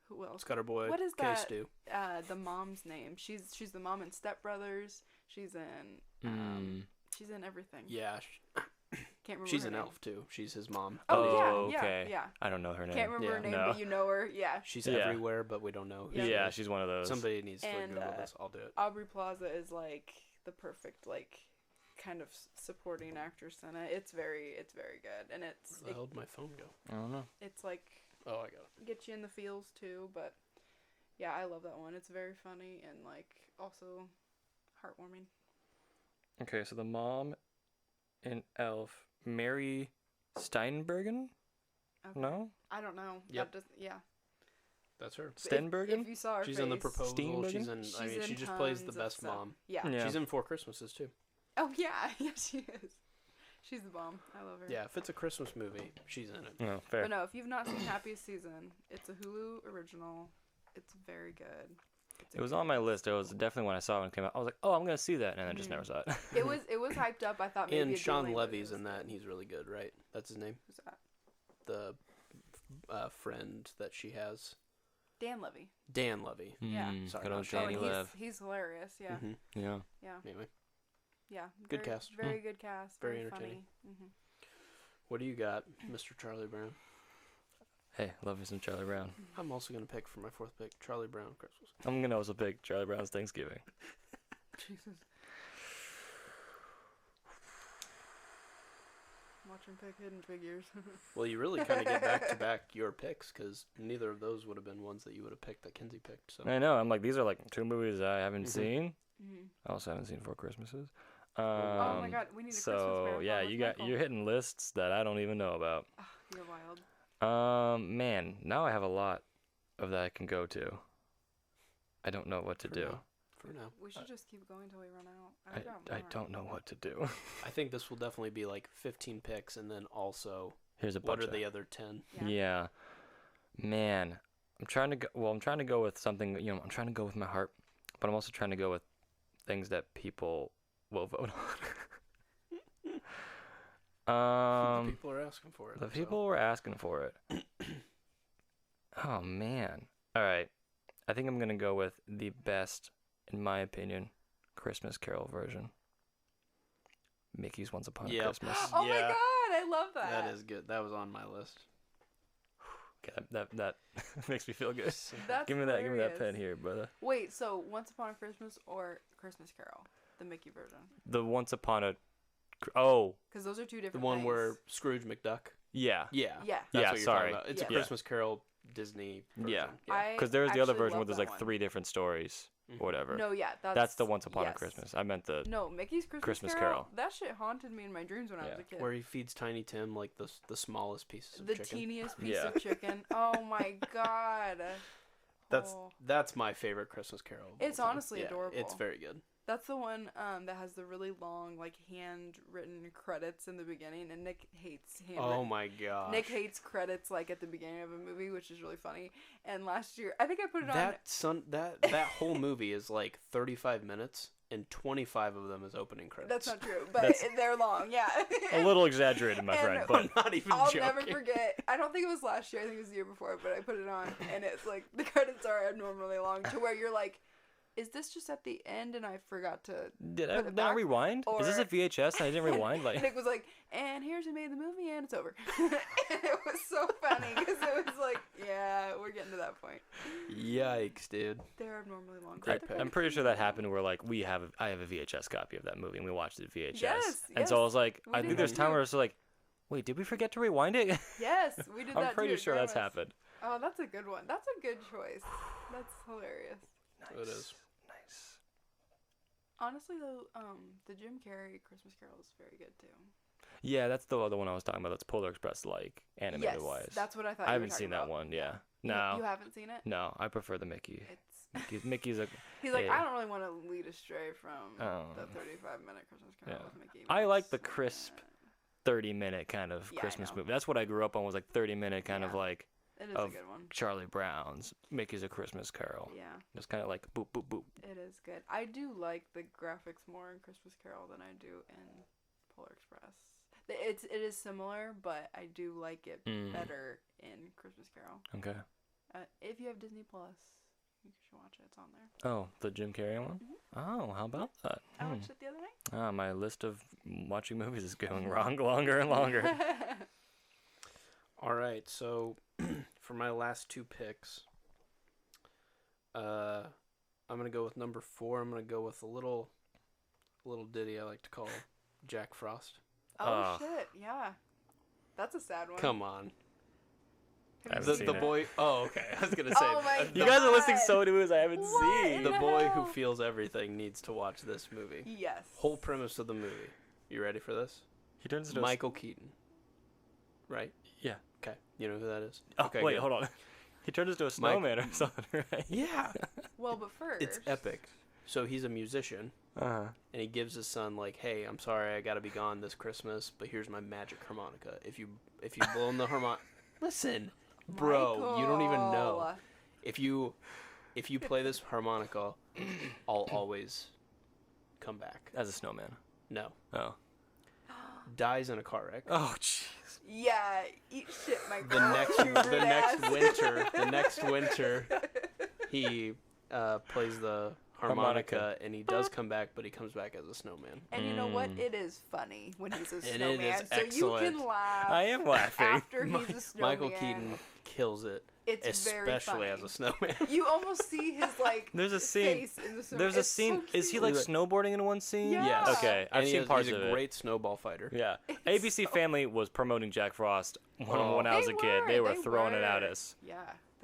Who else? It's got our boy What is K that? Stu. The mom's name. She's the mom in Step Brothers. She's in she's in everything. Yeah, Can't remember. she's her an name. elf too. She's his mom. Oh, yeah, okay. yeah. I don't know her name. Can't remember her name, Yeah. but you know her. Yeah. She's Yeah. everywhere, but we don't know. who she Yeah, is. she's one of those. Somebody needs to And, Google this. I'll do it. Aubrey Plaza is like the perfect like kind of supporting actress in it. It's very good, and Where the hell did my phone go? I don't know. it's like Oh, I got it. get you in the feels too. But yeah, I love that one. It's very funny and like also heartwarming. Okay, so the mom in Elf, Mary Steinbergen? Okay. No? I don't know. Yep. That doesn't, yeah. That's her. Stenbergen? If you saw her She's face, in the proposal. Steenbergen? She's in. I mean, she's she in just plays the tons of best stuff. mom. Yeah. Yeah. She's in 4 Christmases too. Oh yeah, yeah she is. She's the bomb. I love her. Yeah, if it's a Christmas movie, she's in it. No, fair. But no, if you've not seen Happiest Season, it's a Hulu original. It's very good. It was on my list. It was definitely when I saw it when it came out. I was like, oh, I'm gonna see that, and I just never saw it. It was hyped up. I thought maybe And it'd be Sean late, but Levy's it was in that, good. and he's really good, right? That's his name. Who's that? The friend that she has, Dan Levy. Dan Levy. Yeah. Sorry, Good not old Sean Danny Levy. Lev. He's hilarious. Yeah. Mhm. Yeah. Yeah. Anyway, Yeah. Good very- cast. Very good cast. Very Very, entertaining. funny. Hmm. what do you got, Mr. Charlie Brown? Hey, love me some Charlie Brown. I'm also gonna pick for my fourth pick Charlie Brown Christmas. I'm gonna also pick Charlie Brown's Thanksgiving. Jesus. Watch him pick Hidden Figures. Well, you really kind of get back to back your picks because neither of those would have been ones that you would have picked that Kenzie picked. So I know. I'm like, these are like 2 movies I haven't Mhm. seen. Hmm. I also haven't seen Four Christmases. Oh my God, we need a Christmas So marathon yeah, with Michael. you're hitting lists that I don't even know about. Ah, you're wild. Man, now I have a lot of that I can go to. I don't know what to For do. now. For now, We should just keep going till we run out. I don't know what to do. I think this will definitely be like 15 picks, and then also Here's a what bunch are of the other 10? Yeah. Man, I'm trying to go. Well, I'm trying to go with something. I'm trying to go with my heart, but I'm also trying to go with things that people will vote on. The people are asking for it. The so. people were asking for it. Oh man. All right. I think I'm gonna go with the best, in my opinion, Christmas Carol version. Mickey's Once Upon a Yep. Christmas. Oh my Yeah. God, I love that. That is good. That was on my list. Okay, that makes me feel good. That's Give me that hilarious. pen here, brother. Wait, so Once Upon a Christmas or Christmas Carol, the Mickey version? The Once Upon a. Oh Because those are two The different. one things. where Scrooge McDuck. yeah. Yeah. Yeah. That's Yeah, what you're sorry. talking about. It's a Yeah. Christmas Carol Disney version. Yeah. I Because there's the other actually version where love there's that like one. 3 different stories Mhm. or whatever. No, yeah, That's the Once Upon a yes. Christmas. I meant the. No, Mickey's Christmas, Christmas Carol. Carol. That shit haunted me in my dreams when I was Yeah. a kid. Where he feeds Tiny Tim like the smallest pieces of The chicken. teeniest piece Yeah. of chicken. Oh my God. That's Oh. that's my favorite Christmas Carol. of It's all time. honestly Yeah, adorable. It's very good. That's the one that has the really long, like, handwritten credits in the beginning, and Nick hates handwritten. Oh my gosh. Nick hates credits, like, at the beginning of a movie, which is really funny. And last year, I think I put it on. that whole movie is like 35 minutes and 25 of them is opening credits. That's not true, but That's- they're long, yeah. A little exaggerated, my And- friend, I'm but not even I'll joking. never forget. I don't think it was last year. I think it was the year before, but I put it on, and it's like the credits are abnormally long to where you're like, is this just at the end and I forgot to did I put it not back, rewind? Is this a or- VHS and I didn't rewind? Like, Nick was like, and here's who made the movie, and it's over. And it was so funny because it was like, yeah, we're getting to that point. Yikes, dude. They're abnormally long. Great but pick. they're I'm pretty sure very that happened where like I have a VHS copy of that movie and we watched it VHS. Yes, And so I was like, we I did think that there's time too. where it's like, wait, did we forget to rewind it? funny. Yes, we did that I'm pretty too at sure that's Grandma's. happened. Oh, that's a good one. That's a good choice. That's hilarious. Nice. It is. Nice. Honestly, though, the Jim Carrey Christmas Carol is very good too. Yeah, that's the other one I was talking about. That's Polar Express like animated Yes, wise. that's what I thought. I you haven't were seen talking that about. one. Yeah. You- No. you haven't seen it. No, I prefer the Mickey. It's Mickey's a. he's like, yeah. I don't really want to lead astray from Oh. the 35-minute Christmas Carol Yeah. with Mickey. I like Mouse. the crisp 30-minute kind of Yeah, I Christmas know. movie. That's what I grew up on, was like 30-minute kind of Yeah. like It is of a good one. Charlie Brown's Mickey's A Christmas Carol. Yeah, It's kind of like boop boop boop. it is good. I do like the graphics more in Christmas Carol than I do in Polar Express. It is similar, but I do like it Mm. better in Christmas Carol. Okay. If you have Disney Plus, you should watch it. It's on there. Oh, the Jim Carrey one? Oh, how about that? I watched it the other night. Ah, my list of watching movies is going longer and longer. All right, so for my last two picks, I'm gonna go with number 4. I'm gonna go with a little ditty I like to call Jack Frost. Oh shit! Yeah, that's a sad one. Come on, I haven't the seen the it. boy. Oh, okay. I was gonna say. Oh my You guys are listing God. so many movies I haven't What? seen. The boy who No. feels everything needs to watch this movie. Yes. Whole premise of the movie. You ready for this? He turns into Michael Keaton. Right? Yeah. Okay. You know who that is? Oh, okay, wait, good. hold on. He turns into a Mike- snowman or something, right? Yeah. Well, but first, It's epic. So he's a musician, Uh-huh. and he gives his son like, "Hey, I'm sorry, I gotta be gone this Christmas, but here's my magic harmonica. If you blow in the harmonica, listen, bro, you don't even know. Michael. If you if you play this harmonica, I'll always come back. As a snowman. No. Oh. Dies in a car wreck. Oh, jeez. Yeah, eat shit, my The girl. next winter, he plays the harmonica, and he does come back, but he comes back as a snowman. And you know what? It is funny when he's a And snowman. it is so excellent. you can laugh. I am laughing. After he's a snowman. Michael Keaton kills it, It's very especially funny. as a snowman. You almost see his There's a scene. face in the snowman. There's a It's scene. So Is he cute. like snowboarding in one scene? Yeah. Yes. Okay, I've And seen parts he's of a it. great snowball fighter. Yeah. It's ABC so- Family was promoting Jack Frost when I was They a kid. They were they throwing it at were. us. Yeah.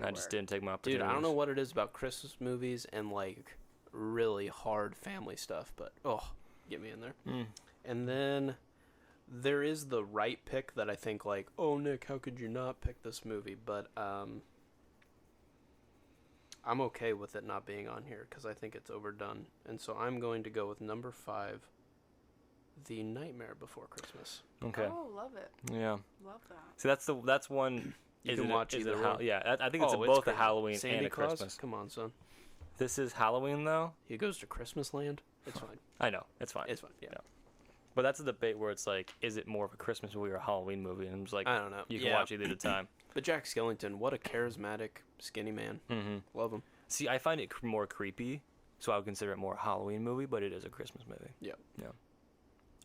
I just didn't take my Dude, opportunity. I don't know what it is about Christmas movies and like really hard family stuff, but get me in there. And then there is the right pick that I think like, oh Nick, how could you not pick this movie? But I'm okay with it not being on here because I think it's overdone, and so I'm going to go with number 5, The Nightmare Before Christmas. Okay. Oh, love it. Yeah. Love that. See, that's one. You can watch either one. Yeah, I think it's both a great. Halloween Santa and a Claus? Christmas. Come on, son. This is Halloween though. He goes to Christmas land. It's fine. I know it's fine. It's fine. Yeah. But that's a debate where it's like, is it more of a Christmas movie or a Halloween movie? And I'm just like, I don't know. you can watch either at a time. But Jack Skellington, what a charismatic, skinny man. Mm-hmm. Love him. See, I find it more creepy, so I would consider it more a Halloween movie, but it is a Christmas movie. Yeah. Yeah.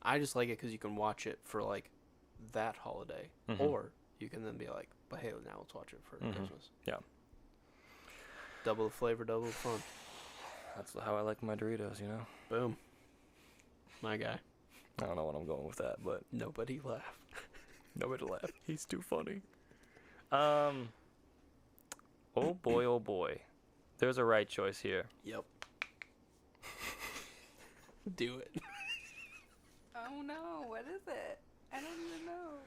I just like it because you can watch it for like that holiday, or you can then be like, but hey, now let's watch it for Christmas. Yeah. Double the flavor, double the fun. That's how I like my Doritos, you know? Boom. My guy. I don't know what I'm going with that, but Nobody laughed. nobody laughed. He's too funny. Oh boy, oh boy. There's a right choice here. Yep. Do it. Oh no, what is it? I don't even know.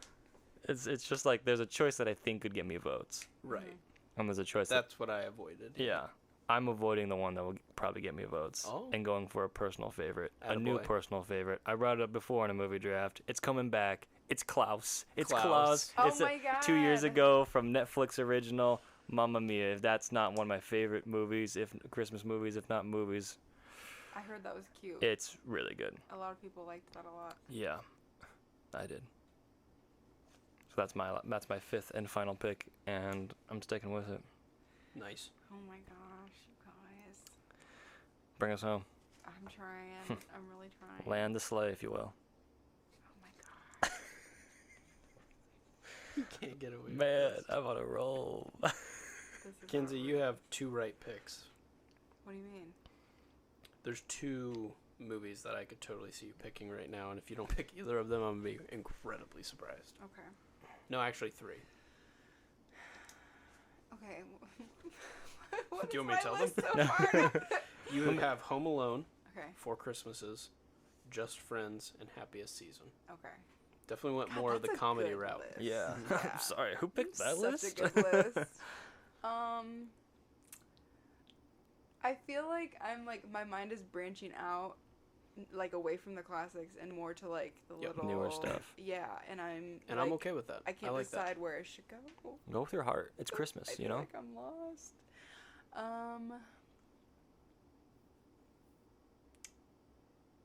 It's just like there's a choice that I think could get me votes, Right. and there's a choice That's what I avoided. yeah. I'm avoiding the one that will probably get me votes and going for a personal favorite, a new Attaboy. personal favorite. I brought it up before in a movie draft. It's coming back. It's Klaus. It's Klaus. Klaus. Oh It's my 2 years God. ago from Netflix original. Mamma Mia. If that's not one of my favorite movies, if Christmas movies, if not movies, I heard that was cute. it's really good. A lot of people liked that a lot. Yeah, I did. So that's my fifth and final pick, and I'm sticking with it. Nice. Oh my gosh, you guys. Bring us home. I'm trying. I'm really trying. Land the sleigh, if you will. Oh my god. You can't get away Man, with this. I'm on a roll. This is Kenzie, awkward. you have 2 right picks. What do you mean? There's 2 movies that I could totally see you picking right now, and if you don't pick either of them, I'm going to be incredibly surprised. Okay. No, actually 3. Okay. Do you want me to tell them? So far? You have Home Alone, Okay. 4 Christmases, Just Friends, and Happiest Season. Okay. Definitely went God, more of the that's a comedy good route. list. Yeah. Yeah. I'm sorry. Who picked that Such list? a good list. I feel like I'm like my mind is branching out, like away from the classics and more to like the Yep. little Newer stuff. Yeah, and I'm And like, I'm okay with that. I can't like decide that. where I should go. Go with your heart. It's Christmas, I you feel know? like I'm lost.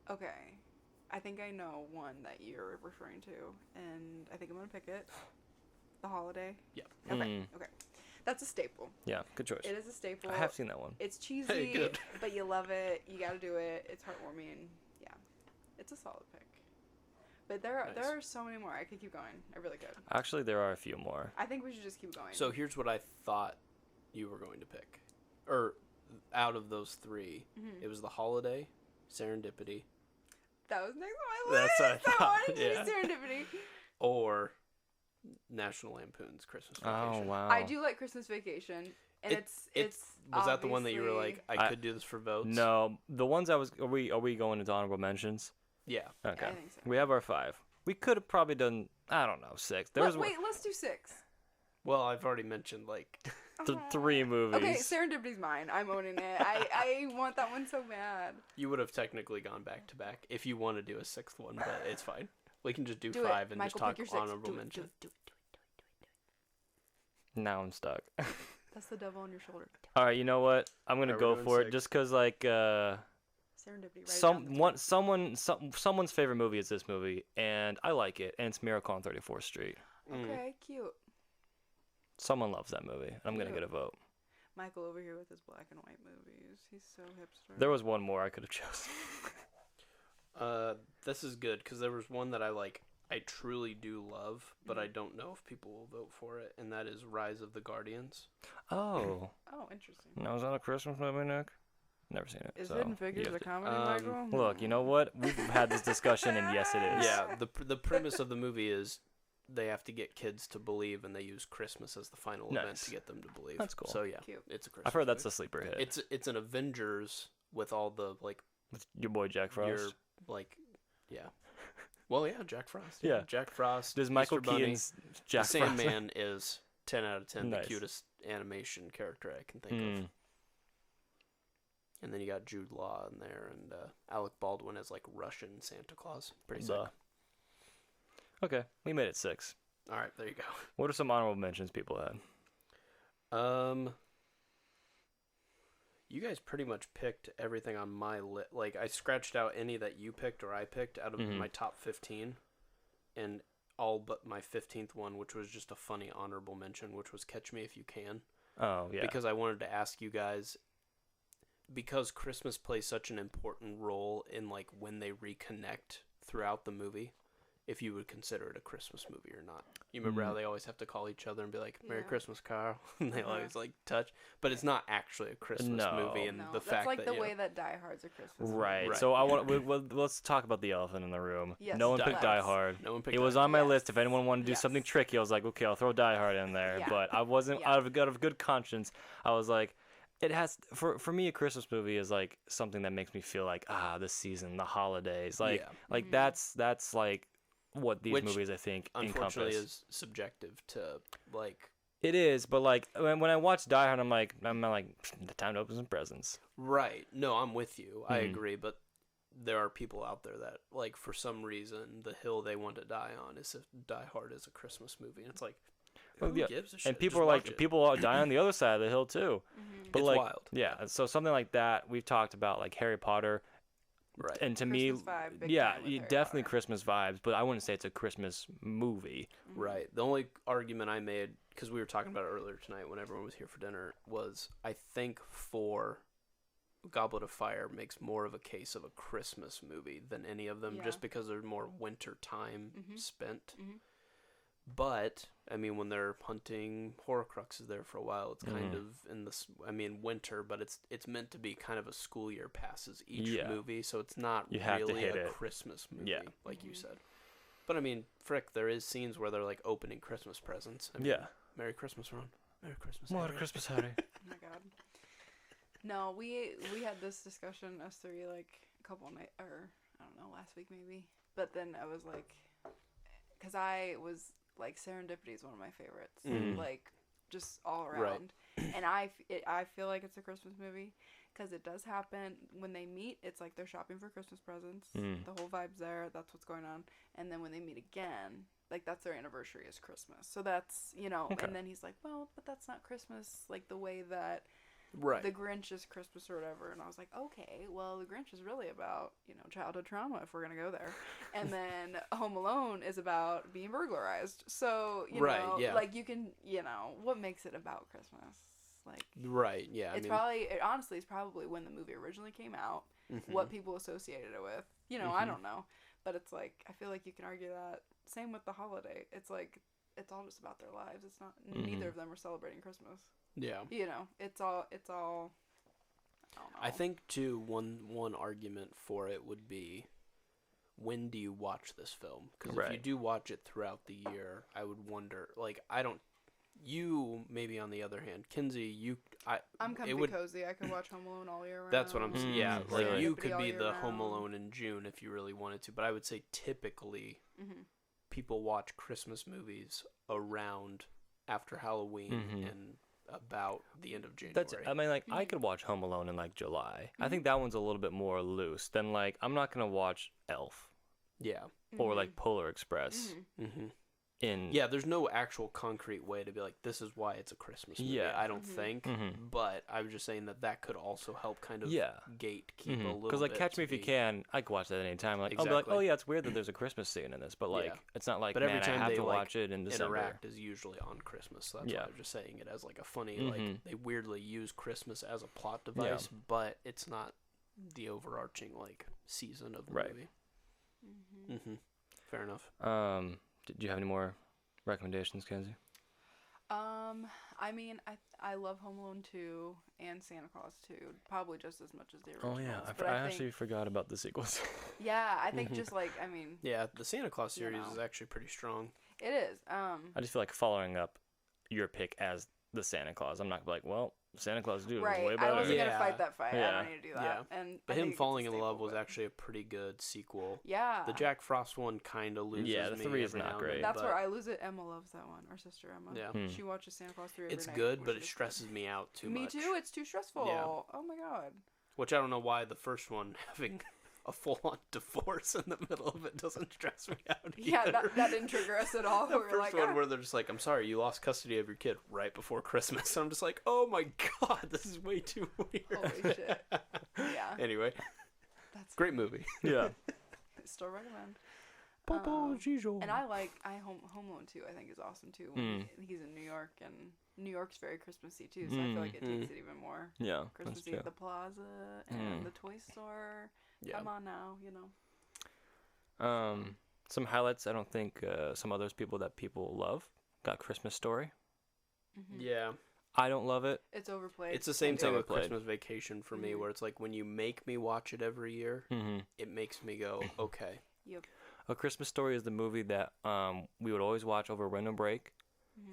Okay. I think I know one that you're referring to, and I think I'm gonna pick it. The Holiday. Yep. Okay. Okay. That's a staple. Yeah, good choice. It is a staple. I have seen that one. It's cheesy, Hey, good. but you love it. You gotta do it. It's heartwarming. Yeah, it's a solid pick. But there Nice. are so many more. I could keep going. I really could. Actually, there are a few more. I think we should just keep going. So here's what I thought you were going to pick. Or out of those 3, Mhm. it was The Holiday, Serendipity, that was next on my list. That's what I thought, wanted to yeah. do Serendipity. or National Lampoon's Christmas Vacation. Oh, wow. I do like Christmas Vacation, and it's Was that the one that you were obviously- like, I I- could do this for votes? No, the ones I was. Are we going into honorable mentions? Yeah. Okay. I think so. We have our 5. We could have probably done, I don't know, 6. There was Wait, let's do 6. Well, I've already mentioned, like, 3 movies. Okay, Serendipity's mine. I'm owning it. I want that one so bad. you would have technically gone back to back if you want to do a 6th one, but it's fine. We can just do Do 5 it. and Michael, just talk pick your 6. honorable Do it, mention. do it, do it, do it, do it, do it. Now I'm stuck. That's the devil on your shoulder. All right, you know what? I'm gonna Are we go doing for it 6? just cause like Serendipity. Right someone's favorite movie is this movie, and I like it, and it's Miracle on 34th Street. Okay, cute. Someone loves that movie. I'm gonna get a vote. Michael over here with his black and white movies. He's so hipster. There was one more I could have chosen. This is good because there was one that I truly do love, but I don't know if people will vote for it, and that is Rise of the Guardians. Oh. Oh, interesting. Now, is that a Christmas movie, Nick? Never seen it. Is so Hidden Figures you a have to- comedy, Michael? Look, you know what? We've had this discussion, and yes, it is. Yeah, the premise of the movie is they have to get kids to believe, and they use Christmas as the final event Nice. to get them to believe. That's cool. So yeah, Cute. it's a Christmas. I've heard that's movie. a sleeper hit. It's an Avengers with all the With your boy Jack Frost. yeah. Well, yeah, Jack Frost. Yeah. Jack Frost. Does Michael Easter Bunny. Keaton's Jack The Frost? Sandman is 10 out of 10, Nice. the cutest animation character I can think of. Mm. And then you got Jude Law in there, and Alec Baldwin as Russian Santa Claus. Pretty sick. Duh. Okay, we made it 6. All right, there you go. What are some honorable mentions people had? You guys pretty much picked everything on my list. I scratched out any that you picked or I picked out of my top 15, and all but my 15th one, which was just a funny honorable mention, which was Catch Me If You Can. Oh, yeah. Because I wanted to ask you guys, because Christmas plays such an important role in when they reconnect throughout the movie, if you would consider it a Christmas movie or not. You remember how they always have to call each other and be like, Merry Yeah. Christmas, Carl? And they always touch. But it's not actually a Christmas No. movie. And No, the that's fact like that the you know, way that Die Hard's a Christmas movie. Right. Right. So let's talk about the elephant in the room. Yes, No one Die picked Hard. Die Hard. no one picked It was that. on my Yes. list. If anyone wanted to do Yes. something tricky, I was like, okay, I'll throw Die Hard in there. Yeah. But I wasn't Yeah. out of good conscience. I was like, it has for me a Christmas movie is something that makes me feel this season, the holidays, Yeah. that's what these Which, movies I think Unfortunately, encompass. is subjective to It is, but when I watch Die Hard, I'm like the time to open some presents. right. No, I'm with you. I Mhm. agree, but there are people out there that for some reason the hill they want to die on is if Die Hard is a Christmas movie, and it's Well, who yeah. gives a shit? And people Just are watch it. people all die on the other side of the hill too. But It's wild. Yeah, so something like that we've talked about, Harry Potter, Right. and to Christmas me, vibe, big yeah, time with Harry definitely Potter. Christmas vibes. But I wouldn't say it's a Christmas movie. Right. The only argument I made, because we were talking about it earlier tonight when everyone was here for dinner, was I think for Goblet of Fire makes more of a case of a Christmas movie than any of them, Yeah. just because there's more winter time spent. Mhm. But I mean, when they're hunting Horcruxes there for a while, it's kind of in this. I mean, winter, but it's meant to be kind of a school year passes each Yeah. movie, so it's not You have to really hit a it. Christmas movie, Yeah. like you said. But I mean, frick, there is scenes where they're opening Christmas presents. I mean, Yeah. Merry Christmas, Ron. Merry Christmas. What a Harry. Christmas, Harry. Oh my god. No, we had this discussion us three a couple night or I don't know, last week maybe. But then I was because I was Serendipity is one of my favorites, just all around. And I feel like it's a Christmas movie because it does happen when they meet. It's they're shopping for Christmas presents. The whole vibe's there. That's what's going on. And then when they meet again, that's their anniversary is Christmas. So that's Okay. And then he's like, well, but that's not Christmas the way that. Right. The Grinch is Christmas or whatever. And I was like, okay, well, the Grinch is really about, childhood trauma if we're going to go there. And then Home Alone is about being burglarized. So, Right, yeah. you can, what makes it about Christmas? Right. Yeah. Honestly, it's probably when the movie originally came out, Mm-hmm. what people associated it with. I don't know. But it's I feel like you can argue that. Same with the holiday. It's it's all just about their lives. It's not, neither of them are celebrating Christmas. Yeah. It's all I don't know. I think too one argument for it would be, when do you watch this film? Because if you Right. do watch it throughout the year, I would wonder. I don't. You maybe on the other hand, Kenzie, I'm comfy cozy. I could watch Home Alone all year round. That's what I'm saying. Yeah, really. you Serendipity could all be year the Home round. Alone in June if you really wanted to. But I would say typically people watch Christmas movies around after Halloween and about the end of January. That's I mean I could watch Home Alone in July. I think that one's a little bit more loose than I'm not gonna watch Elf Yeah. or Polar Express. Mm-hmm. Yeah, there's no actual concrete way to be like, this is why it's a Christmas movie. Yeah. I don't think. But I was just saying that could also help kind of gatekeep a little bit. Because, like, Catch Me If You Can, I could watch that at any time. Like, I'll be like, oh, yeah, it's weird that there's a Christmas scene in this. But, like, it's not like, but every time I have they to watch it in December. interact is usually on Christmas. So that's why I was just saying it as, like, a funny, like, they weirdly use Christmas as a plot device, but it's not the overarching, like, season of the movie. Fair enough. Did you have any more recommendations, Kenzie? I mean, I love Home Alone 2 and Santa Claus 2, probably just as much as the originals. Oh yeah, but I actually forgot about the sequels. Yeah, I think just like, I mean. Yeah, the Santa Claus series is actually pretty strong. It is. I just feel like following up your pick as the Santa Claus. I'm not like, well, Santa Claus 2 is right. way better. I wasn't gonna fight that fight. I don't need to do that. Yeah. And But I him think falling it's in a love staple, was but- actually a pretty good sequel. Yeah. The Jack Frost one kind of loses me. Yeah, the 3 is every not now and great. then, That's but where I lose it. Emma loves that one. Our sister Emma. Yeah. She watches Santa Claus 3 every It's night, good, which but it is stresses me out too much. Me too. It's too stressful. Yeah. Oh my god. Which I don't know why the first one having a full-on divorce in the middle of it doesn't stress me out either. Yeah, that didn't trigger us at all. The We were first like, one where they're just like, I'm sorry, you lost custody of your kid right before Christmas. I'm just like, oh my god, this is way too weird. Holy shit. Yeah. Anyway, That's great movie. Yeah. Still recommend. Popo Gijo. And I Home Alone 2 I think is awesome too. When he's in New York, and New York's very Christmassy too, so I feel like it takes it even more Yeah. Christmassy at the plaza and the toy store. Yeah. Come on now, you know. Some highlights. I don't think some others that people love. Got Christmas Story. Yeah. I don't love it. It's overplayed. It's the same thing with overplayed. Christmas Vacation for me, where it's like when you make me watch it every year, it makes me go, okay. Yep. A Christmas Story is the movie that we would always watch over winter break,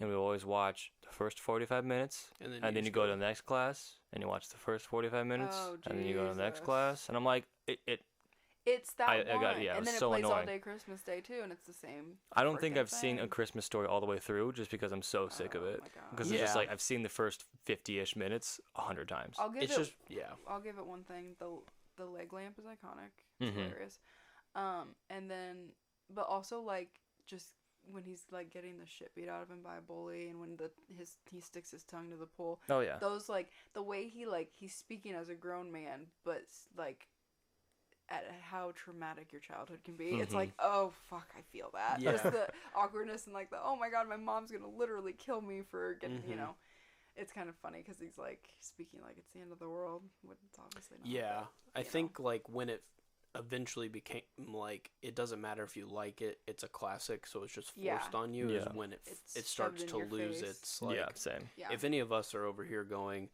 and we would always watch the first 45 minutes, And then you go to the next class, and you watch the first 45 minutes, Oh, and then you go to the next Jesus. class, and I'm like, It's that I one. got it, yeah, it and was then it so plays all annoying. day Christmas Day too, and it's the same. I don't think frickin' I've seen a thing. Christmas Story all the way through, just because I'm so sick of Oh it. my God. Because it's just Yeah. like I've seen the first 50-ish minutes 100 times. I'll give It's it. just, yeah. I'll give it one thing. The leg lamp is iconic. It's hilarious. And then, but also like just when he's like getting the shit beat out of him by a bully, and when he sticks his tongue to the pool. Oh yeah. Those like the way he's speaking as a grown man, but like at how traumatic your childhood can be. It's like, oh fuck, I feel that. Yeah. Just the awkwardness and like the oh my god, my mom's gonna literally kill me for getting It's kind of funny because he's like speaking like it's the end of the world, when it's obviously not. Yeah. but, I think like when it eventually became like it doesn't matter if you like it, it's a classic, so it's just forced on you. Is Yeah. when It's it starts shoved to in your lose face. its like. Yeah, same. Yeah. If any of us are over here going,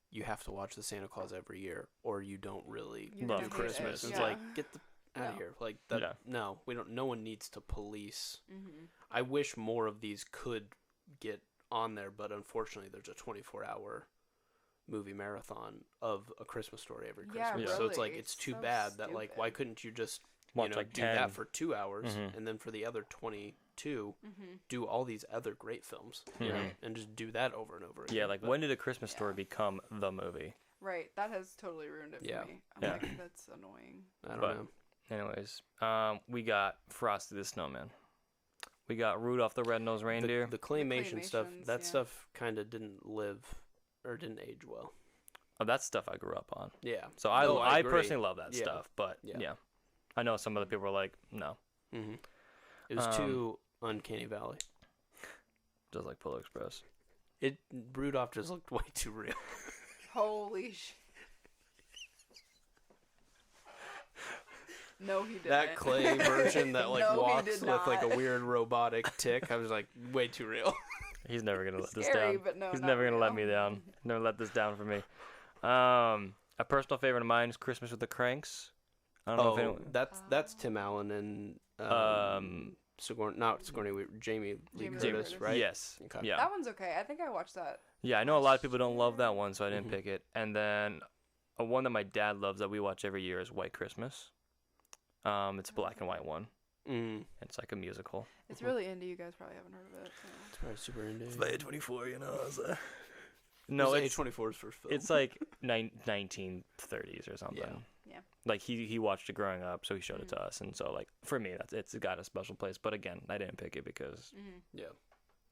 you have to watch the Santa Claus every year, or you don't really You Love do don't hate it. Christmas. It's Yeah. like get the out of No. here. Like that. Yeah. No, we don't. No one needs to police. Mm-hmm. I wish more of these could get on there, but unfortunately, there's a 24-hour movie marathon of A Christmas Story every Yeah, Christmas. So it's like really. it's It's too so bad that like why stupid. couldn't you just Watch, like, do 10. that for 2 hours Mhm. and then for the other 22 Mm-hmm. do all these other great films, you know, and just do that over and over again. Yeah, like But- when did A Christmas Story become the movie? Right, that has totally ruined it for Yeah. me. I'm Yeah. like, that's annoying. I don't but- know. Anyways, we got Frosty the Snowman. We got Rudolph the Red-Nosed Reindeer. The claymation stuff, claymations, that yeah. stuff kind of didn't live or didn't age well. Oh, that's stuff I grew up on. Yeah. So No, I agree. personally love that Yeah. stuff, but Yeah. yeah. I know some other people are like, no, Mm-hmm. It was too Uncanny Valley. just like Polo Express. Rudolph just looked way too real. Holy shit. No, he didn't. That clay version that like No, he walks did with like a not. weird robotic tick, I was like, way too real. He's never gonna let this Scary, down. but no, He's not never gonna let real. me down. Never let this down for me. A personal favorite of mine is Christmas with the Cranks. I don't know if anyone. that's Tim Allen and Sigourney Weaver, Jamie Lee Jamie Lee Curtis, Curtis. right? Yes. Okay. Yeah. That one's okay. I think I watched that. Yeah, I know a lot of people don't love that one, so I didn't Mhm. pick it. And then a one that my dad loves that we watch every year is White Christmas. It's a black and white one. Mm. It's like a musical. It's really indie. You guys probably haven't heard of it. So. It's probably super indie. It's by 24, you know. So. No, It was it's A24's first film. it's like 1930s or something. Yeah. Like he watched it growing up, so he showed it to us, and so like for me, it's got a special place. But again, I didn't pick it because Yeah,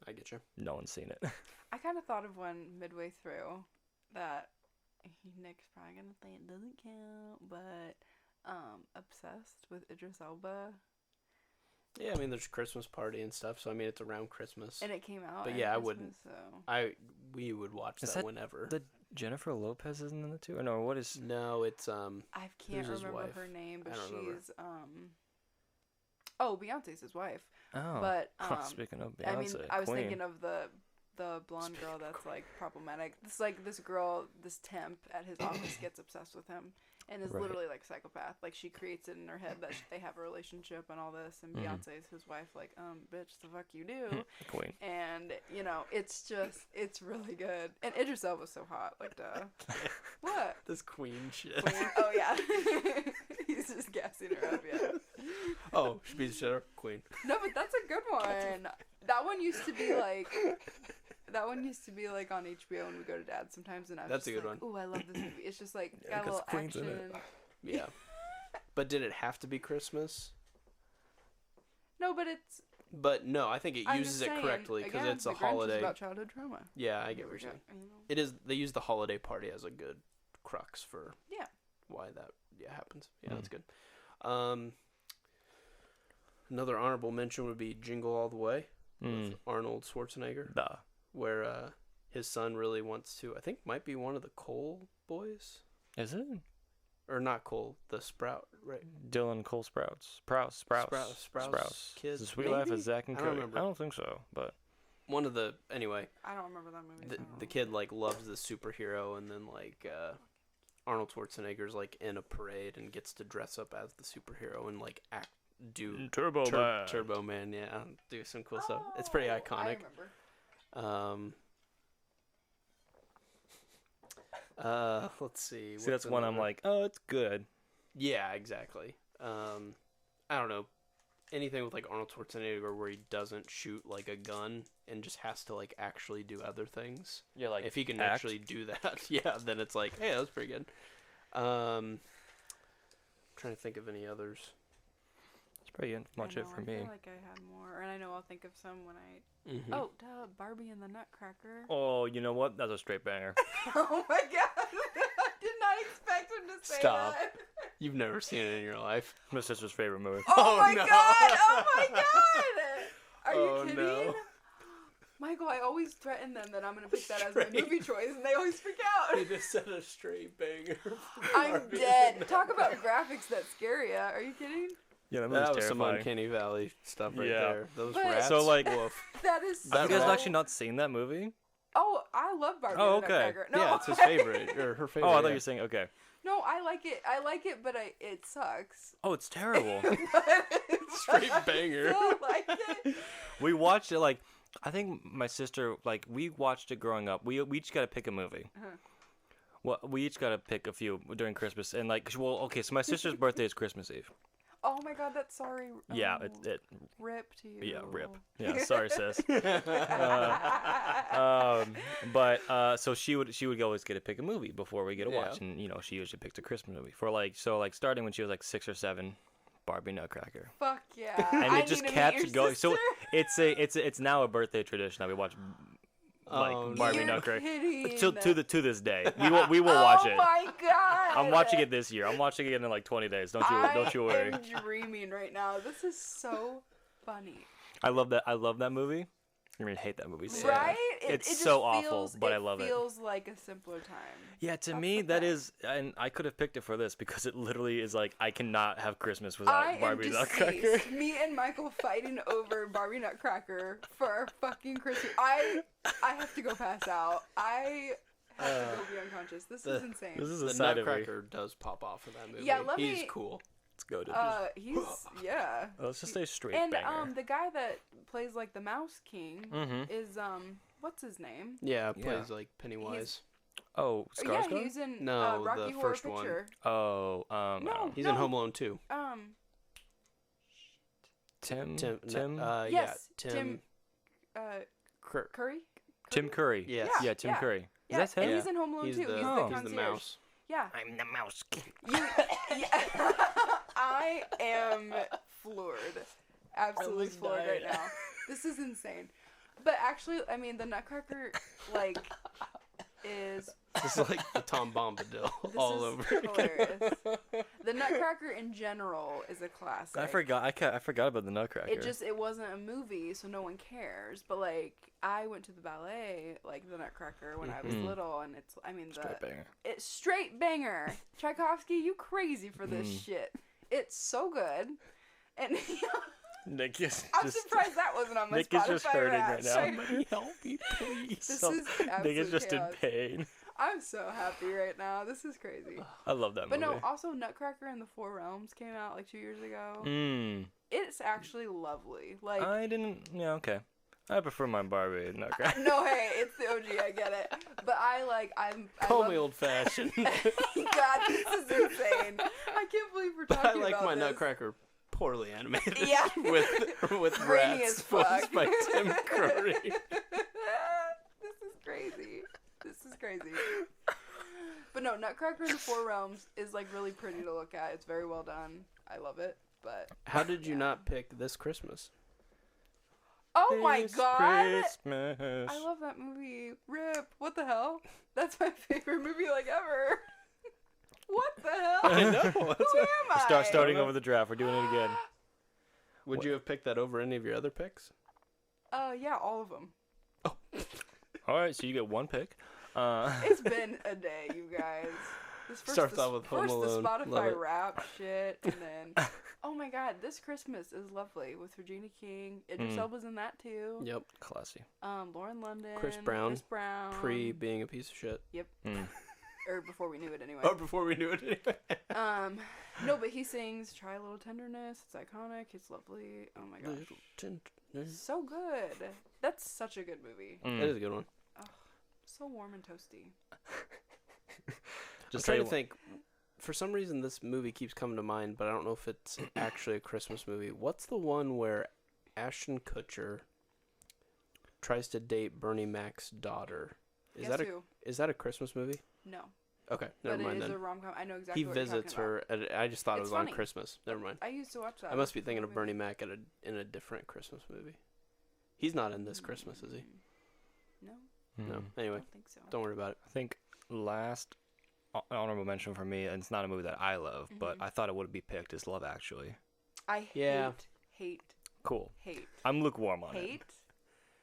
I get you. no one's seen it. I kind of thought of one midway through that Nick's probably gonna say it doesn't count, but obsessed with Idris Elba, Yeah, I mean, there's Christmas Party and stuff, so I mean, it's around Christmas. and it came out. But at yeah, I Christmas, wouldn't. So. We would watch Is that that whenever. the Jennifer Lopez isn't in it too? Or no, what is? No, it's I can't Who's his remember wife? her name, but I don't remember. she's Oh, Beyonce's his wife. Oh, But speaking of Beyonce, I mean, I was Queen. thinking of the blonde girl that's like problematic. It's like this girl, this temp at his office gets obsessed with him and is Right. literally like a psychopath. Like she creates it in her head that they have a relationship and all this, and Beyonce's his wife. Like, bitch, the fuck you do. Queen. And it's really good. And Idris Elba's so hot. Like, duh. What? this Queen shit. Queen? Oh yeah. He's just gassing her up. Yeah. Oh, she beats shit up, Queen. No, but that's a good one. That one used to be like on HBO when we go to Dad sometimes, and I was That's just a good like, ooh, I love this movie. It's just like Yeah, got a 'cause little Queen's in action. it. Yeah. But did it have to be Christmas? No, but it's. But no, I think it I'm uses just it saying, correctly because again, it's a the Grinch holiday. Is about childhood trauma. Yeah, I get what you're saying. You know? It is. They use the holiday party as a good crux for Yeah. why that happens. Yeah, that's good. Another honorable mention would be Jingle All the Way with Arnold Schwarzenegger, Duh. where his son really wants to. I think might be one of the Cole boys, Is it? or not Cole, the Sprout, right? Dylan Cole Sprouts. Sprouts. Kids. The Sweet Life maybe? of Zach and I don't Cody. remember. I don't think so, but One of the anyway. I don't remember that movie. so I don't The know. kid like loves the superhero, and then like Arnold Schwarzenegger's like in a parade and gets to dress up as the superhero and like do Turbo Man. Turbo Man, yeah, do some cool stuff. It's pretty I iconic. remember. Let's see. See, that's one I'm another- like, oh, it's good. Yeah, exactly. I don't know. Anything with like Arnold Schwarzenegger where he doesn't shoot like a gun and just has to like actually do other things. Yeah, like If he can act. actually do that, yeah, then it's like, hey, that was pretty good. Trying to think of any others. It's pretty much I it know, for I me. feel like I had more, and I know I'll think of some when I. Mm-hmm. Oh, duh, Barbie and the Nutcracker. Oh, you know what? That's a straight banger. Oh my god! I did not expect him to say Stop. that. You've never seen it in your life. My sister's favorite movie. Oh, Oh, my no. god! Oh my god! Are Oh, you kidding? no. Michael, I always threaten them that I'm gonna pick that as my Straight. movie choice, and they always freak out. He just said a straight banger. I'm Barbie dead. and Talk about graphics that scare ya. Are you kidding? Yeah, that That movie's was some terrifying. Uncanny Valley stuff right Yeah. there. Those But- rats. So, like- woof. That is. That Have you guys rat- actually not seen that movie? Oh, I love Barbie Oh, and the okay. Nutcracker. No, Yeah, it's his favorite or her favorite. Oh, I thought yeah. you were saying, okay. No, I like it. I like it, but it sucks. Oh, it's terrible. Straight banger. I like it. We watched it, like, I think my sister, like, we watched it growing up. We each got to pick a movie. Uh-huh. Well, we each got to pick a few during Christmas. And, like, well, okay, so my sister's birthday is Christmas Eve. Oh my god, that's sorry. Yeah, Oh, it rip to you. yeah, rip. Yeah, sorry, sis. But so she would always get to pick a movie before we get to watch, Yeah. and you know she usually picked a Christmas movie for like starting when she was like 6 or 7, Barbie Nutcracker, Fuck yeah. and I it just need to kept meet your going. So sister. it's now a birthday tradition that we watch like Oh, no. Barbie You're Nutcracker kidding. to this day. We will watch it. Oh my god. I'm watching it this year. I'm watching it in like 20 days. Don't you worry. I am dreaming right now. This is so funny. I love that movie. You're gonna hate that movie. So Right? It's it just so awful, feels, but I love it. feels like a simpler time. Yeah, to That's me the that thing. is, and I could have picked it for this because it literally is like I cannot have Christmas without I am Barbie Nutcracker. deceased. Me and Michael fighting over Barbie Nutcracker for our fucking Christmas. I have to go pass out. I have to go be unconscious. This is insane. This is a The side of me. Nutcracker does pop off in that movie. Yeah, let He's me- cool. Let's go to He's yeah. let's just say straight And banger. the guy that plays like the Mouse King Mhm. is what's his name? Yeah, Yeah. plays like Pennywise. Oh, Yeah, Skarsgård? he's in No, Rocky the Horror first one. Picture. Oh, No. He's in Home Alone 2. Tim Tim. Yes, Yeah, Tim. Curry. Curry. Tim Curry. Yes. Yeah, Tim Yeah. Curry. Yeah, That's him? and Yeah. he's in Home Alone He's too. the, He's the oh. he's concierge. the mouse. Yeah. I'm the mouse. I am floored. Absolutely almost floored right died. now. This is insane. But actually, I mean, the Nutcracker, like, is... This is like the Tom Bombadil This all is over. hilarious. The Nutcracker in general is a classic. I forgot about the Nutcracker. It wasn't a movie, so no one cares. But, like, I went to the ballet, like, the Nutcracker, when I was little, and it's, I mean, Straight banger. It's straight banger. Tchaikovsky, you crazy for this shit. It's so good. And Nick is I'm surprised that wasn't on my Nick Spotify is just hurting Wrapped. right now. Somebody help me, please. This So- is Nick absolute is just chaos. in pain. I'm so happy right now. This is crazy. I love that But movie. no, also Nutcracker in the Four Realms came out like 2 years ago. Mm. It's actually lovely. Like I didn't. Yeah, okay. I prefer my Barbie Nutcracker. no, hey, it's the OG. I get it. But I Call love- me old fashioned. God, this is insane. I can't believe we're But talking I like about my this. Nutcracker poorly animated. Yeah. with Grainy rats as fuck. voiced by Tim Curry. This is crazy. This is crazy. But no, Nutcracker in the Four Realms is like really pretty to look at. It's very well done. I love it. But How did you not pick This Christmas? oh my This god, Christmas. I love that movie. Rip. What the hell? That's my favorite movie like ever. What the hell? I know. Who am I? Starting over the draft. We're doing it again. Would you have picked that over any of your other picks? Yeah, all of them. All right, so you get one pick. It's been a day, you guys. This Starts off with Home first Alone. the Love Spotify it. rap shit, and then oh my god, This Christmas is lovely with Regina King. Idris Elba's in that too. Yep. Classy. Lauren London, Chris Brown. Chris Brown, Pre being a piece of shit. Yep. Mm. Or before we knew it anyway. Or before we knew it anyway. No, but he sings "Try a Little Tenderness." It's iconic. It's lovely. Oh my gosh, so good. That's such a good movie. That is a good one. So warm and toasty. Just trying to think. For some reason, this movie keeps coming to mind, but I don't know if it's actually a Christmas movie. What's the one where Ashton Kutcher tries to date Bernie Mac's daughter? Guess who? Is that a Christmas movie? No. Okay, never But mind it is then. a rom-com. I know exactly He what you're visits talking her. I just thought it It's was funny. on Christmas. Never mind. about. I used to watch that. I must be thinking of Movie. Bernie Mac in a different Christmas movie. He's not in this Christmas, is he? No, No. Mm. I Anyway, don't think so. don't worry about it. I think last honorable mention for me, and it's not a movie that I love, but I thought it would be picked, is Love Actually. I Yeah. hate Cool. hate I'm lukewarm on it.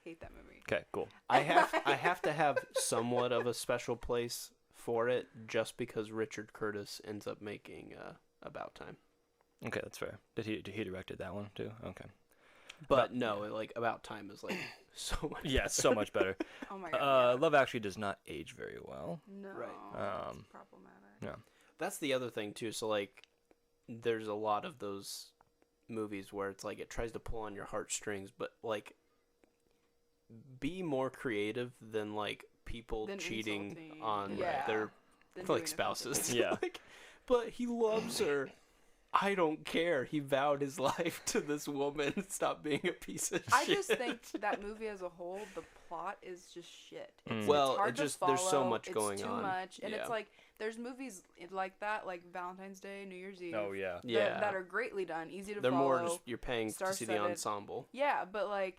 hate that movie. Okay, cool. I have to have somewhat of a special place for it, just because Richard Curtis ends up making About Time. Okay, that's fair. Did he directed that one too? Okay. But no, like About Time is like so much. Yeah, so much better. Oh my god. Love Actually does not age very well. No. Right. It's problematic. Yeah. That's the other thing too. So like, there's a lot of those movies where it's like it tries to pull on your heartstrings, but like, be more creative than like people Than cheating insulting. on Yeah. their Then like doing spouses. offensive Yeah. Like, but he loves her. I don't care. He vowed his life to this woman. Stop being a piece of shit. I just think that movie as a whole, the plot is just shit. It's, Well, it's hard it just to there's so follow, much going it's on. too much, and Yeah. it's like there's movies like that, like Valentine's Day, New Year's Eve. Oh yeah. That are greatly done, easy to They're follow. more just you're paying to see the star-studded. ensemble. Yeah, but like,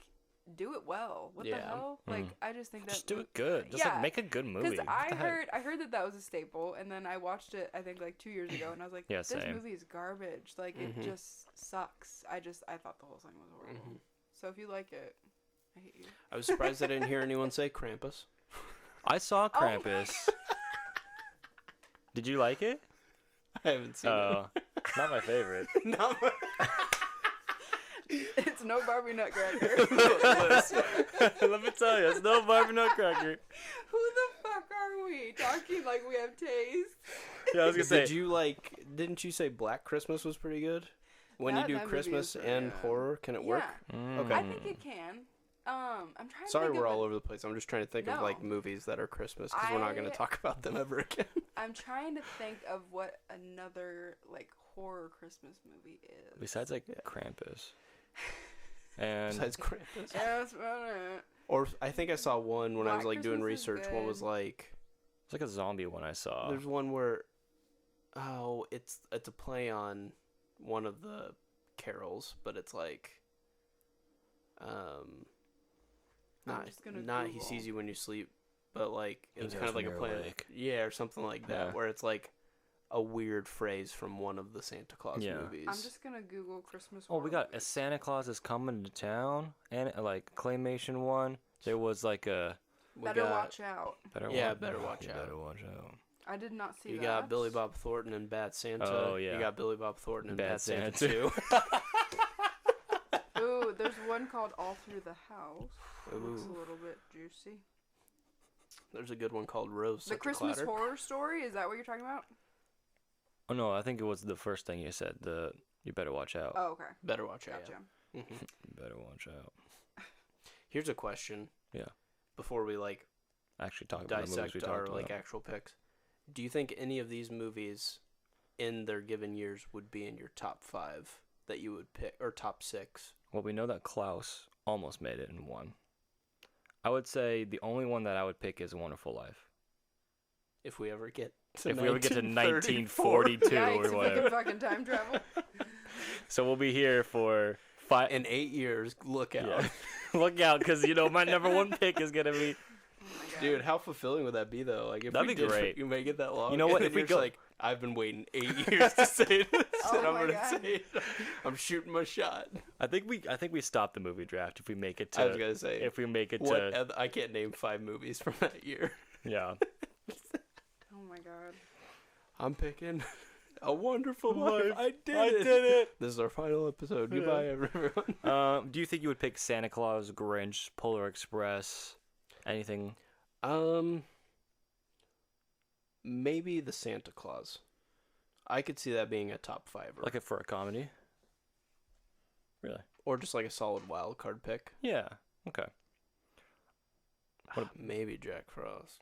do it well. What the Yeah. hell? Like, I just think that Just do it good. Just Yeah, like make a good movie. because What the heck? I heard that was a staple, and then I watched it I think like 2 years ago, and I was like, Yeah, this same. movie is garbage. Like it just sucks. I thought the whole thing was horrible. So if you like it, I hate you. I was surprised I didn't hear anyone say Krampus. I saw Oh my Krampus. Did you like it? I haven't seen Oh, not my favorite. it. No. It's no Barbie Nutcracker. Let me tell you, it's no Barbie Nutcracker. Who the fuck are we? Talking like we have taste. Yeah, I was gonna say. Didn't you say Black Christmas was pretty good? When That you do movie is Christmas pretty and good. horror, can it work? Yeah, Okay. I think it can. I'm trying to Sorry think we're of all a- over the place. I'm just trying to think of No. like movies that are Christmas because we're not going to I- talk about them ever again. I'm trying to think of what another like horror Christmas movie is. Besides like Krampus. And Besides Krampus. Yeah, that's about it. Or I think I saw one when I was Black like doing Christmas is research. One was good. like It's like a zombie one I saw. there's one where it's a play on one of the carols, but it's like not just gonna not he Google. sees you when you sleep, but like it He was knows kind of like when a you're play, awake. yeah, or something like that, Yeah. where it's like a weird phrase from one of the Santa Claus Yeah. movies. I'm just gonna Google Christmas. Oh, we horror got a movies. Santa Claus is coming to town, and like claymation one. There was like a We Better got, watch out. better Better watch You out. Better watch out. I did not see You that. got Billy Bob Thornton and Bad Santa. Oh, yeah. You got Billy Bob Thornton and Bad Bad Santa, Santa, too. Ooh, there's one called All Through the House. Looks a Ooh. little bit juicy. There's a good one called Rose. The Such a Christmas Clatter. Horror Story, is that what you're talking about? Oh no, I think it was the first thing you said. You better watch out. Oh, okay. Better watch out. Gotcha. Yeah. Mhm. You better watch out. Here's a question. Yeah. Before we like Actually, talk about the movies dissect we our talked like about. actual picks, do you think any of these movies, in their given years, would be in your top 5 that you would pick, or top 6? Well, we know that Klaus almost made it in one. I would say the only one that I would pick is A Wonderful Life. If we ever get to If we ever get to 1934. 1942 Yikes, or if we whatever. can fucking time travel. So we'll be here for 5. In 8 years, look out. Yeah. Look out, because my number one pick is gonna be. Oh my God. Dude, how fulfilling would that be though? Like if That'd we be did great. you make it that long. You know what, and if then we you're go- just like, I've been waiting 8 years to say this, Oh and I'm my gonna God. say it. I'm shooting my shot. I think we stop the movie draft if we make it to. I was gonna say, if we make it what? to. I can't name 5 movies from that year. Yeah. Oh my God. I'm picking A Wonderful Life. Life. I did I it. did it. This is our final episode. Yeah. Goodbye, everyone. Do you think you would pick Santa Claus, Grinch, Polar Express, anything? Maybe the Santa Claus. I could see that being a top 5, Like it for a comedy? Really? or just like a solid wild card pick. Yeah. Okay. What Maybe Jack Frost.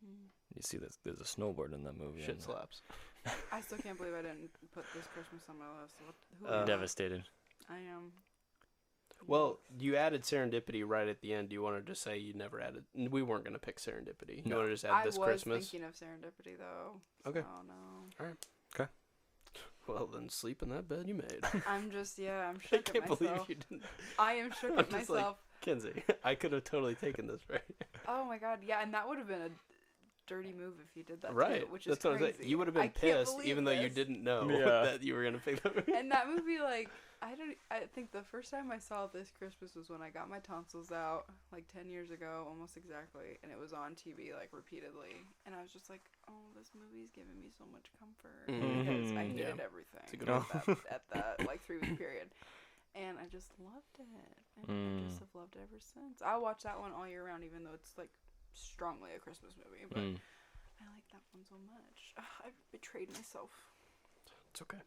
You see, there's a snowboard in that movie. Shit and slaps. I still can't believe I didn't put this Christmas on my list. Who Uh, am I? Devastated. I am. Well, you added Serendipity right at the end. Do you want to just say you never added? We weren't going to pick Serendipity. You No. want to just add I this was Christmas? thinking of Serendipity though. Okay. Oh no. Well, then sleep in that bed you made. I'm just I'm I shook can't at believe myself. you didn't. I am shook I'm at just like- myself. Kenzie, I could have totally taken this right. Oh my God, yeah, and that would have been a dirty move if you did that Right. too, which That's is what I'm crazy. saying. You would have I been can't pissed believe even though you this. didn't know Yeah. that you were going to pick that movie. And that movie, like, I think the first time I saw This Christmas was when I got my tonsils out, like 10 years ago, almost exactly, and it was on TV, like, repeatedly. And I was just like, oh, this movie's giving me so much comfort. Because I Mhm. hated Yeah. everything It's a good at that, like, 3-week period. And I just loved it. And I just have loved it ever since. I watch that one all year round, even though it's, like, strongly a Christmas movie. But I like that one so much. Ugh, I betrayed myself. It's okay.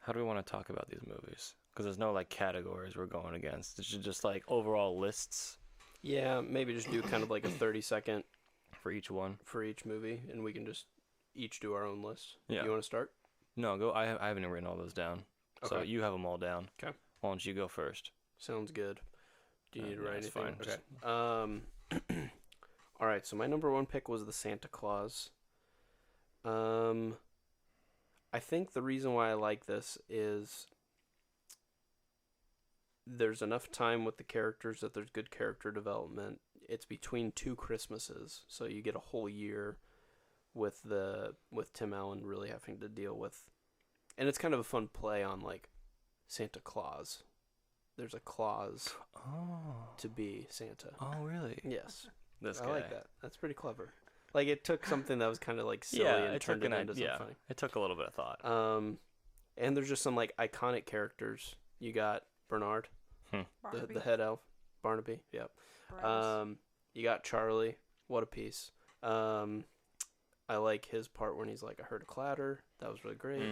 How do we want to talk about these movies? Because there's no like categories we're going against. It's just like overall lists Yeah, maybe just do kind of like a 30-second for each one. for each movie, and we can just each do our own list. Yeah. You want to start? No, go. I haven't written all those down. So Okay. you have them all down. Okay. Why don't you go first? Sounds good. Do you need to no, write it's anything? fine. Okay. All right. So my number 1 pick was the Santa Claus. I think the reason why I like this is there's enough time with the characters that there's good character development. It's between 2 Christmases, so you get a whole year with Tim Allen really having to deal with, and it's kind of a fun play on like Santa Claus. There's a clause Oh. to be Santa. Oh, really? Yes, This I guy. like that. That's pretty clever. Like it took something that was kind of like silly Yeah, and it turned took it an into idea. something It took a little bit of thought. funny. And there's just some like iconic characters. You got Bernard, Barnaby. the head elf, Barnaby. Yep. Barabbas. You got Charlie. What a piece. I like his part when he's like, I heard a clatter. That was really great.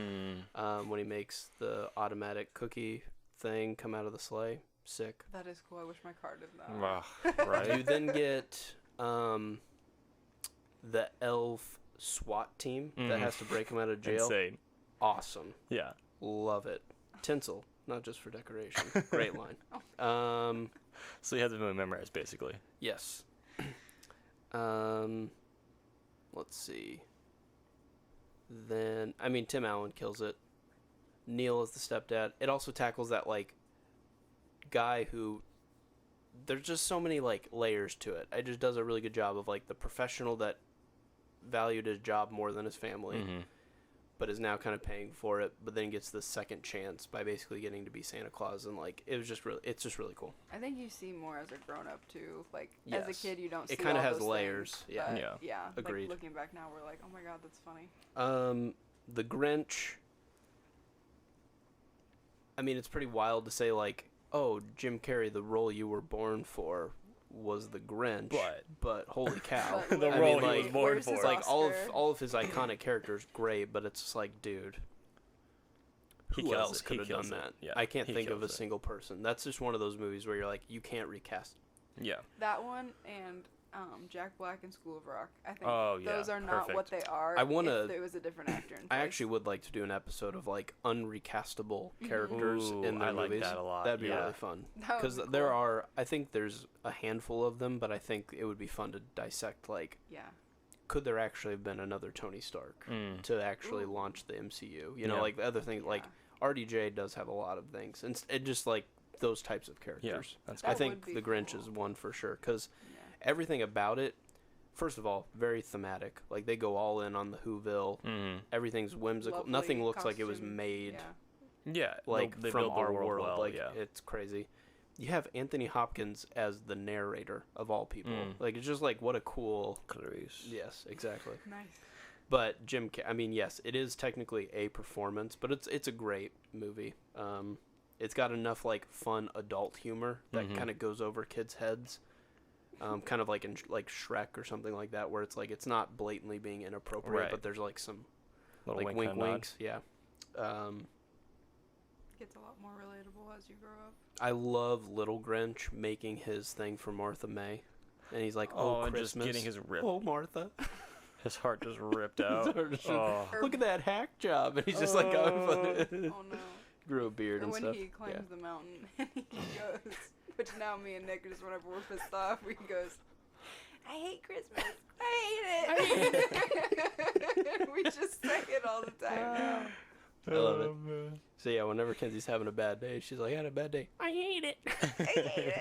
When he makes the automatic cookie thing come out of the sleigh. Sick. That is cool. I wish my car did that. Right. You then get the elf SWAT team that has to break him out of jail. Insane. Awesome. Yeah. Love it. Tinsel. not just for decoration. Great line. So you have the movie memorized, basically. Yes. Let's see. Then, I mean, Tim Allen kills it. Neil is the stepdad. It also tackles that, like, guy who... There's just so many, like, layers to it. It just does a really good job of, like, the professional that valued his job more than his family, but is now kind of paying for it, but then gets the second chance by basically getting to be Santa Claus, and, like, it's just really cool. I think you see more as a grown-up, too. Like, Yes. as a kid, you don't see It kind of all has those layers. things, Yeah. but yeah. Agreed. Like, looking back now, we're like, oh my god, that's funny. The Grinch... I mean, it's pretty wild to say, like, oh, Jim Carrey, the role you were born for was the Grinch. But holy cow. But The I role mean, he like, was born where's for. his Like, Oscar? all of his iconic characters, great, but it's just like, dude, He who kills else it. could He have kills done it. that? Yeah, I can't he think of a kills it. single person. That's just one of those movies where you're like, you can't recast. Yeah. That one and Jack Black and School of Rock. I think Oh, yeah, those are not what they are. I wanna- if it was a different actor in I place. actually would like to do an episode of, like, unrecastable characters Ooh, in their I like movies. that a lot, That'd be yeah. really fun. That would Because be there cool. are, I think there's a handful of them, but I think it would be fun to dissect, like, Yeah. could there actually have been another Tony Stark to actually launch the MCU? You know, Yeah. like the other things, like Yeah. RDJ does have a lot of things, and it just like those types of characters. that's I That think would be the Grinch cool. is one for sure because Yeah. everything about it. First of all, very thematic. Like they go all in on the Whoville. Everything's whimsical. Lovely Nothing looks like it was costume. made Yeah. Yeah. like they from build the our world world. well, Like yeah. it's crazy. You have Anthony Hopkins as the narrator of all people. Like it's just like what a cool. Clarice. Yes, exactly. Nice. But I mean, yes, it is technically a performance, but it's a great movie. It's got enough like fun adult humor that kind of goes over kids' heads, kind of like in like Shrek or something like that, where it's like it's not blatantly being inappropriate, Right. but there's like some Little like wink and nod. winks. Yeah. Gets a lot more relatable as you grow up. I love Little Grinch making his thing for Martha May, and he's like, "Oh, and Christmas, just getting his rip. oh Martha." His heart just ripped out. Oh. Look at that hack job, and he's just like going for it. Oh no. Grew a beard Or and when stuff. he climbs the mountain and he goes, which now me and Nick just whenever we're pissed off, he goes, I hate Christmas. I hate it. We just say it all the time now. I love it. So yeah, whenever Kenzie's having a bad day, she's like, "I had a bad day. I hate it." I hate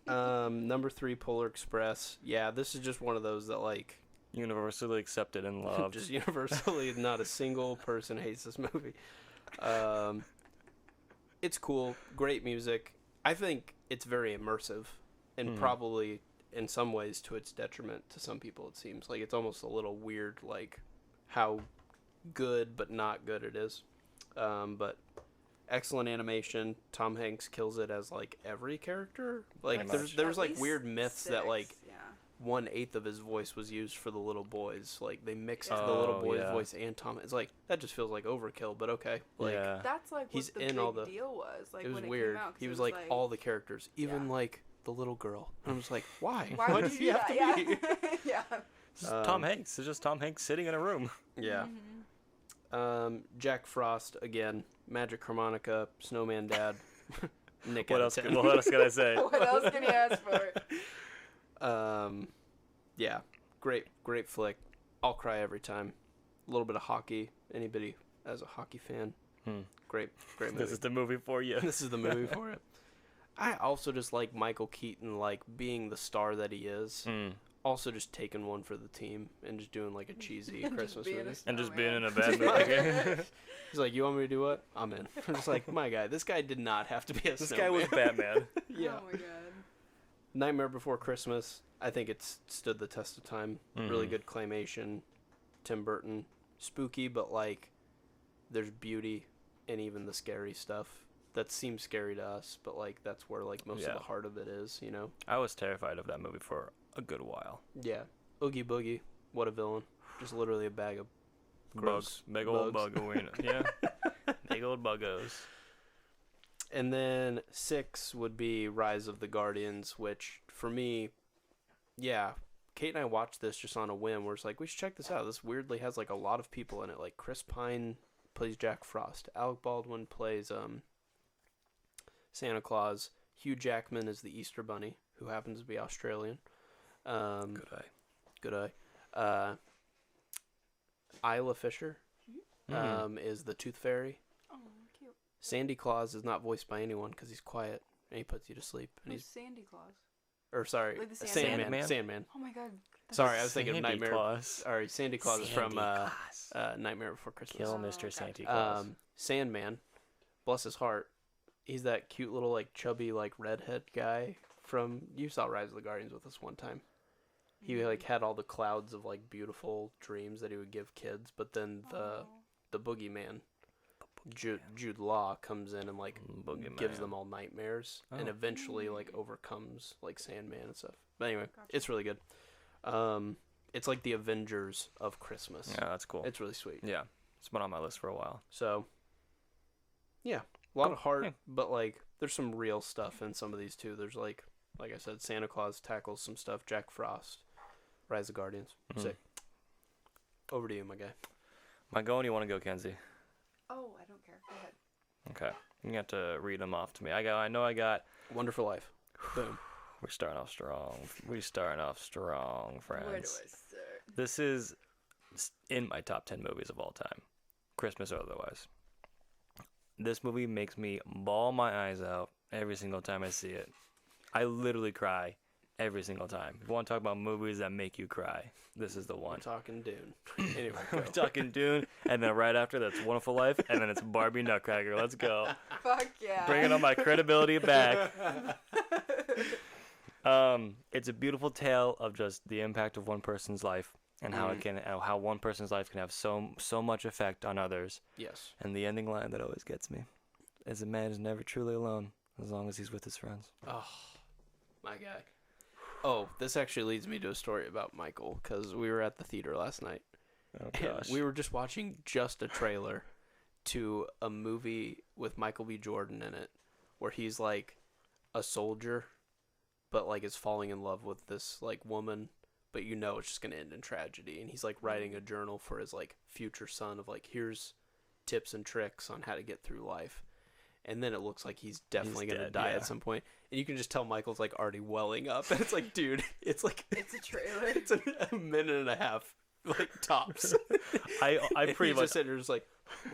it. Number 3, Polar Express. Yeah, this is just one of those that like Universally accepted and loved. just universally, not a single person hates this movie. It's cool, great music. I think it's very immersive, and probably in some ways to its detriment to some people. It seems like it's almost a little weird, like how good but not good it is. But excellent animation. Tom Hanks kills it as like every character. Like Pretty there's At like least weird myths that 6, like yeah. 1/8 of his voice was used for the little boys. Like they mixed the Oh, little boy's yeah. voice and Tom. It's like that just feels like overkill, but okay. Like yeah. That's like He's what the in big all the- deal was. Like it was when weird. It came out, 'cause He it was like all the characters, even Yeah. like the little girl. And I was like, why? Why would does you he do have that? to be? Yeah. yeah. It's just Tom Hanks. It's just Tom Hanks sitting in a room. Yeah. Jack Frost again. Magic Harmonica. Snowman Dad. Nick. What out else? of 10. What else can I say? What else can you ask for? Yeah. Great flick. I'll cry every time. A little bit of hockey. Anybody as a hockey fan? Great movie. This is the movie for you. This is the movie for it. I also just like Michael Keaton, like being the star that he is. Also, just taking one for the team and just doing like a cheesy Christmas being a movie. And just Snowman. being in a bad movie. He's like, "You want me to do what? I'm in." I'm just like, "My guy, this guy did not have to be a This snowman." guy was Batman. Yeah. Oh my god. Nightmare Before Christmas. I think it's stood the test of time. Really good claymation. Tim Burton. Spooky, but like, there's beauty in even the scary stuff. That seems scary to us, but like that's where like most of Yeah. the heart of it is, you know? I was terrified of that movie for a good while. Yeah. Oogie Boogie. What a villain. Just literally a bag of gross Bugs. Big old bugs. bug. Yeah. Big old buggos. And then 6 would be Rise of the Guardians, which for me, yeah, Kate and I watched this just on a whim. We're just like, we should check this out. This weirdly has like a lot of people in it. Like Chris Pine plays Jack Frost. Alec Baldwin plays Santa Claus. Hugh Jackman is the Easter Bunny, who happens to be Australian. Good eye. Isla Fisher is the Tooth Fairy. Oh, cute. Sandy Claus is not voiced by anyone because he's quiet and he puts you to sleep. And Who's Sandy Claus? Or sorry, Like the Sandman. Sandman? Oh my god. Sorry, I was thinking of Sandy Nightmare. Claus. Sorry, Sandy Claus is from Nightmare Before Christmas. Kill Oh, Mr. gotcha. Santa Claus. Sandman, bless his heart, he's that cute little like chubby like redhead guy from, you saw Rise of the Guardians with us one time. He like had all the clouds of like beautiful dreams that he would give kids, but then the boogeyman, Jude Law, comes in and like gives them all nightmares and eventually like overcomes like Sandman and stuff. But anyway, it's really good. It's like the Avengers of Christmas. Yeah, that's cool. It's really sweet. Yeah, it's been on my list for a while. So, yeah, a lot of heart, Yeah. but like there's some real stuff in some of these too. There's like I said, Santa Claus tackles some stuff. Jack Frost, Rise of Guardians. Sick. Over to you, my guy. Am I going? You want to go, Kenzie? Oh, I don't care. Go ahead. Okay, you have to read them off to me. I know I got. Wonderful Life. Boom. We're starting off strong. Friends. Where do I start? This is in my top 10 movies of all time, Christmas or otherwise. This movie makes me bawl my eyes out every single time I see it. I literally cry every single time. If you want to talk about movies that make you cry, this is the one. We're talking Dune. Anyway, go. We're talking Dune, and then right after that's Wonderful Life, and then it's Barbie Nutcracker. Let's go. Fuck yeah. Bringing on my credibility back. It's a beautiful tale of just the impact of one person's life and how one person's life can have so much effect on others. Yes. And the ending line that always gets me is a man is never truly alone as long as he's with his friends. Oh, my guy. Oh, this actually leads me to a story about Michael, because we were at the theater last night. Oh And gosh. we were just watching just a trailer to a movie with Michael B. Jordan in it, where he's like a soldier, but like is falling in love with this like woman, but you know it's just gonna end in tragedy. And he's like writing a journal for his like future son of like, here's tips and tricks on how to get through life. And then it looks like he's definitely gonna die at some point. And you can just tell Michael's like already welling up. And it's like, dude, it's like It's a trailer. it's a minute and a half, like tops. I And pretty he's much just sitting there just like,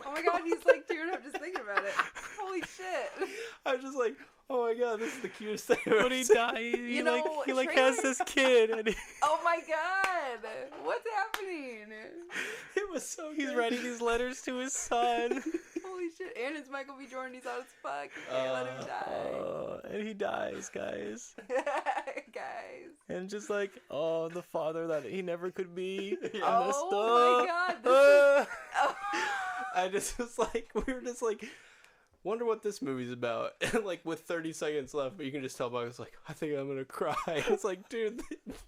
Oh my god, he's like tearing up just thinking about it. Holy shit. I was just like, oh my god, this is the cutest thing I've ever when he seen. died, You know, he has trailer- this kid, and Oh my god. What's happening? It was so he's good. writing these letters to his son. Holy shit. And it's Michael B. Jordan. He's hot as fuck. You can't let him die. And he dies, guys. Guys. And just like, the father that he never could be. Oh my god. This is... Oh. I just was like, we were just like, wonder what this movie's about. And like with 30 seconds left, but you can just tell Michael's like, I think I'm gonna cry. It's like, dude,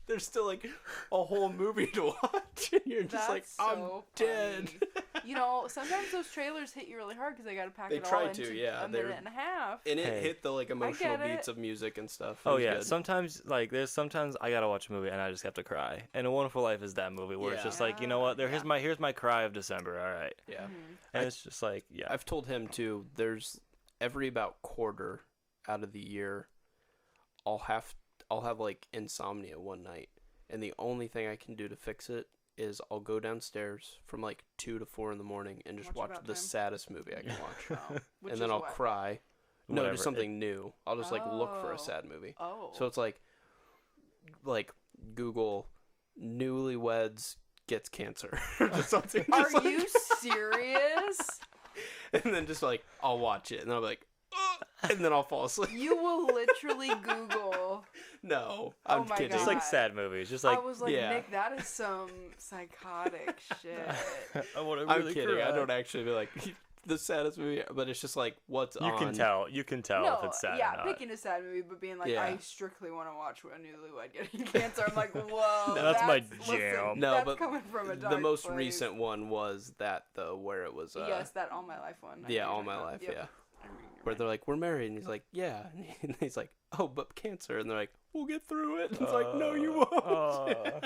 there's still like a whole movie to watch, and you're just like, That's I'm so dead. You know, sometimes those trailers hit you really hard because they got to pack They it all try into to, yeah, a minute and a half. And it Hey. hit the like emotional get it. beats of music and stuff. It Oh was yeah, good. sometimes sometimes I gotta watch a movie and I just have to cry. And A Wonderful Life is that movie where it's Yeah. just like, you know what? Here's my cry of December. All right, Yeah. and it's just like, yeah, I've told him too, there's every about quarter out of the year I'll have like insomnia one night, and the only thing I can do to fix it is I'll go downstairs from like 2 to 4 in the morning and just Watch watch About the Time? saddest movie I can watch. Oh, which And then is I'll what? cry. No, Whatever. just something new. I'll just like look for Oh. a sad movie. Oh. So it's like Google newlyweds gets cancer or just something. Are just like- you serious? And then just like I'll watch it and I'll be like, "Ugh," and then I'll fall asleep. You will literally Google. No, Oh I'm my kidding. just like God. sad movies, just I like was like, yeah. Nick, that is some psychotic shit. I want to I'm really kidding. cry. I don't actually be like the saddest movie, but it's just like what's You on. can tell if No, it's sad yeah, or not. picking a sad movie, but being like, Yeah. I strictly want to watch a newlywed getting cancer. I'm like, whoa, That's my listen, jam. No, that's but coming from a dark The most place. recent one was that though, where it was. Yes, that All My Life one. I Yeah, know All you're My talking Life. about. Yep. Yeah. I mean, you're Where right. they're like, we're married, and he's like, yeah, and he's like, oh, but cancer, and they're like, we'll get through it. And it's like, no, you won't.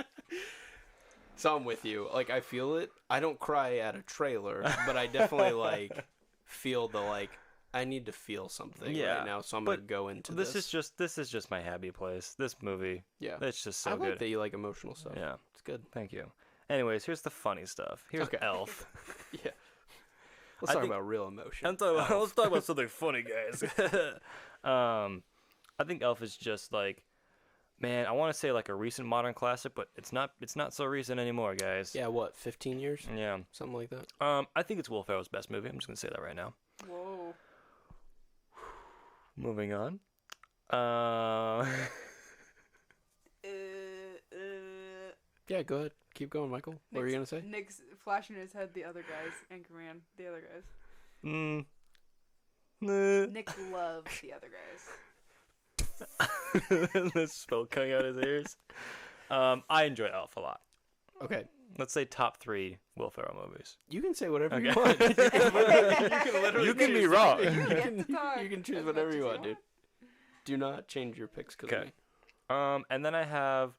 So I'm with you. Like, I feel it. I don't cry at a trailer, but I definitely like feel the like, I need to feel something Yeah, right now, so I'm but gonna go into this is just my happy place. This movie, yeah. it's just so I like good. that you like emotional stuff. Yeah, It's good. thank you. Anyways, here's the funny stuff. Here's Okay. Elf. Yeah. Let's I talk think- about real emotion. Let's talk about something funny, guys. I think Elf is just like, man, I want to say like a recent modern classic, but it's not so recent anymore, guys. Yeah, what, 15 years? Yeah. Something like that. I think it's Will Ferrell's best movie. I'm just gonna say that right now. Whoa. Moving on. Yeah, go ahead. Keep going, Michael. What were you going to say? Nick's flashing his head. The other guys, Anchorman. The other guys. Nick loves the other guys. The smoke coming out of his ears. I enjoy Elf a lot. Okay. Let's say top 3 Will Ferrell movies. You can say whatever Okay. you want. You can literally You can be choose. wrong. You get to talk You can choose as whatever much you as want, dude. Do not change your picks because Okay. And then I have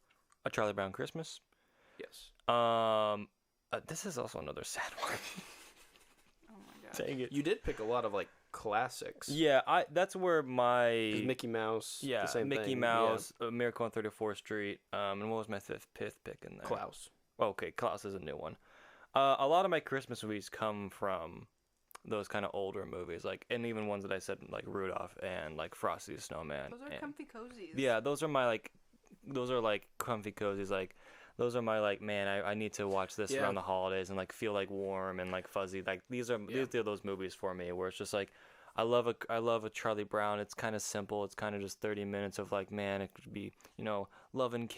A Charlie Brown Christmas. Yes. This is also another sad one. Oh my god. Dang it. You did pick a lot of, like, classics. Yeah, that's where 'Cause my Mickey Mouse, yeah the same Mickey thing. Mouse, Miracle on 34th Street, and what was my fifth pick in Yeah. there? Klaus. Okay, Klaus is a new one. A lot of my Christmas movies come from those kind of older movies, like, and even ones that I said, like Rudolph and like Frosty the Snowman. Those are and, comfy cozies. yeah, those are like comfy cozies. Like, those are my like, man, I need to watch this Yeah. around the holidays and like feel like warm and like fuzzy. Like these are those movies for me where it's just like, I love a Charlie Brown. It's kind of simple. It's kind of just 30 minutes of like, man, it could be, loving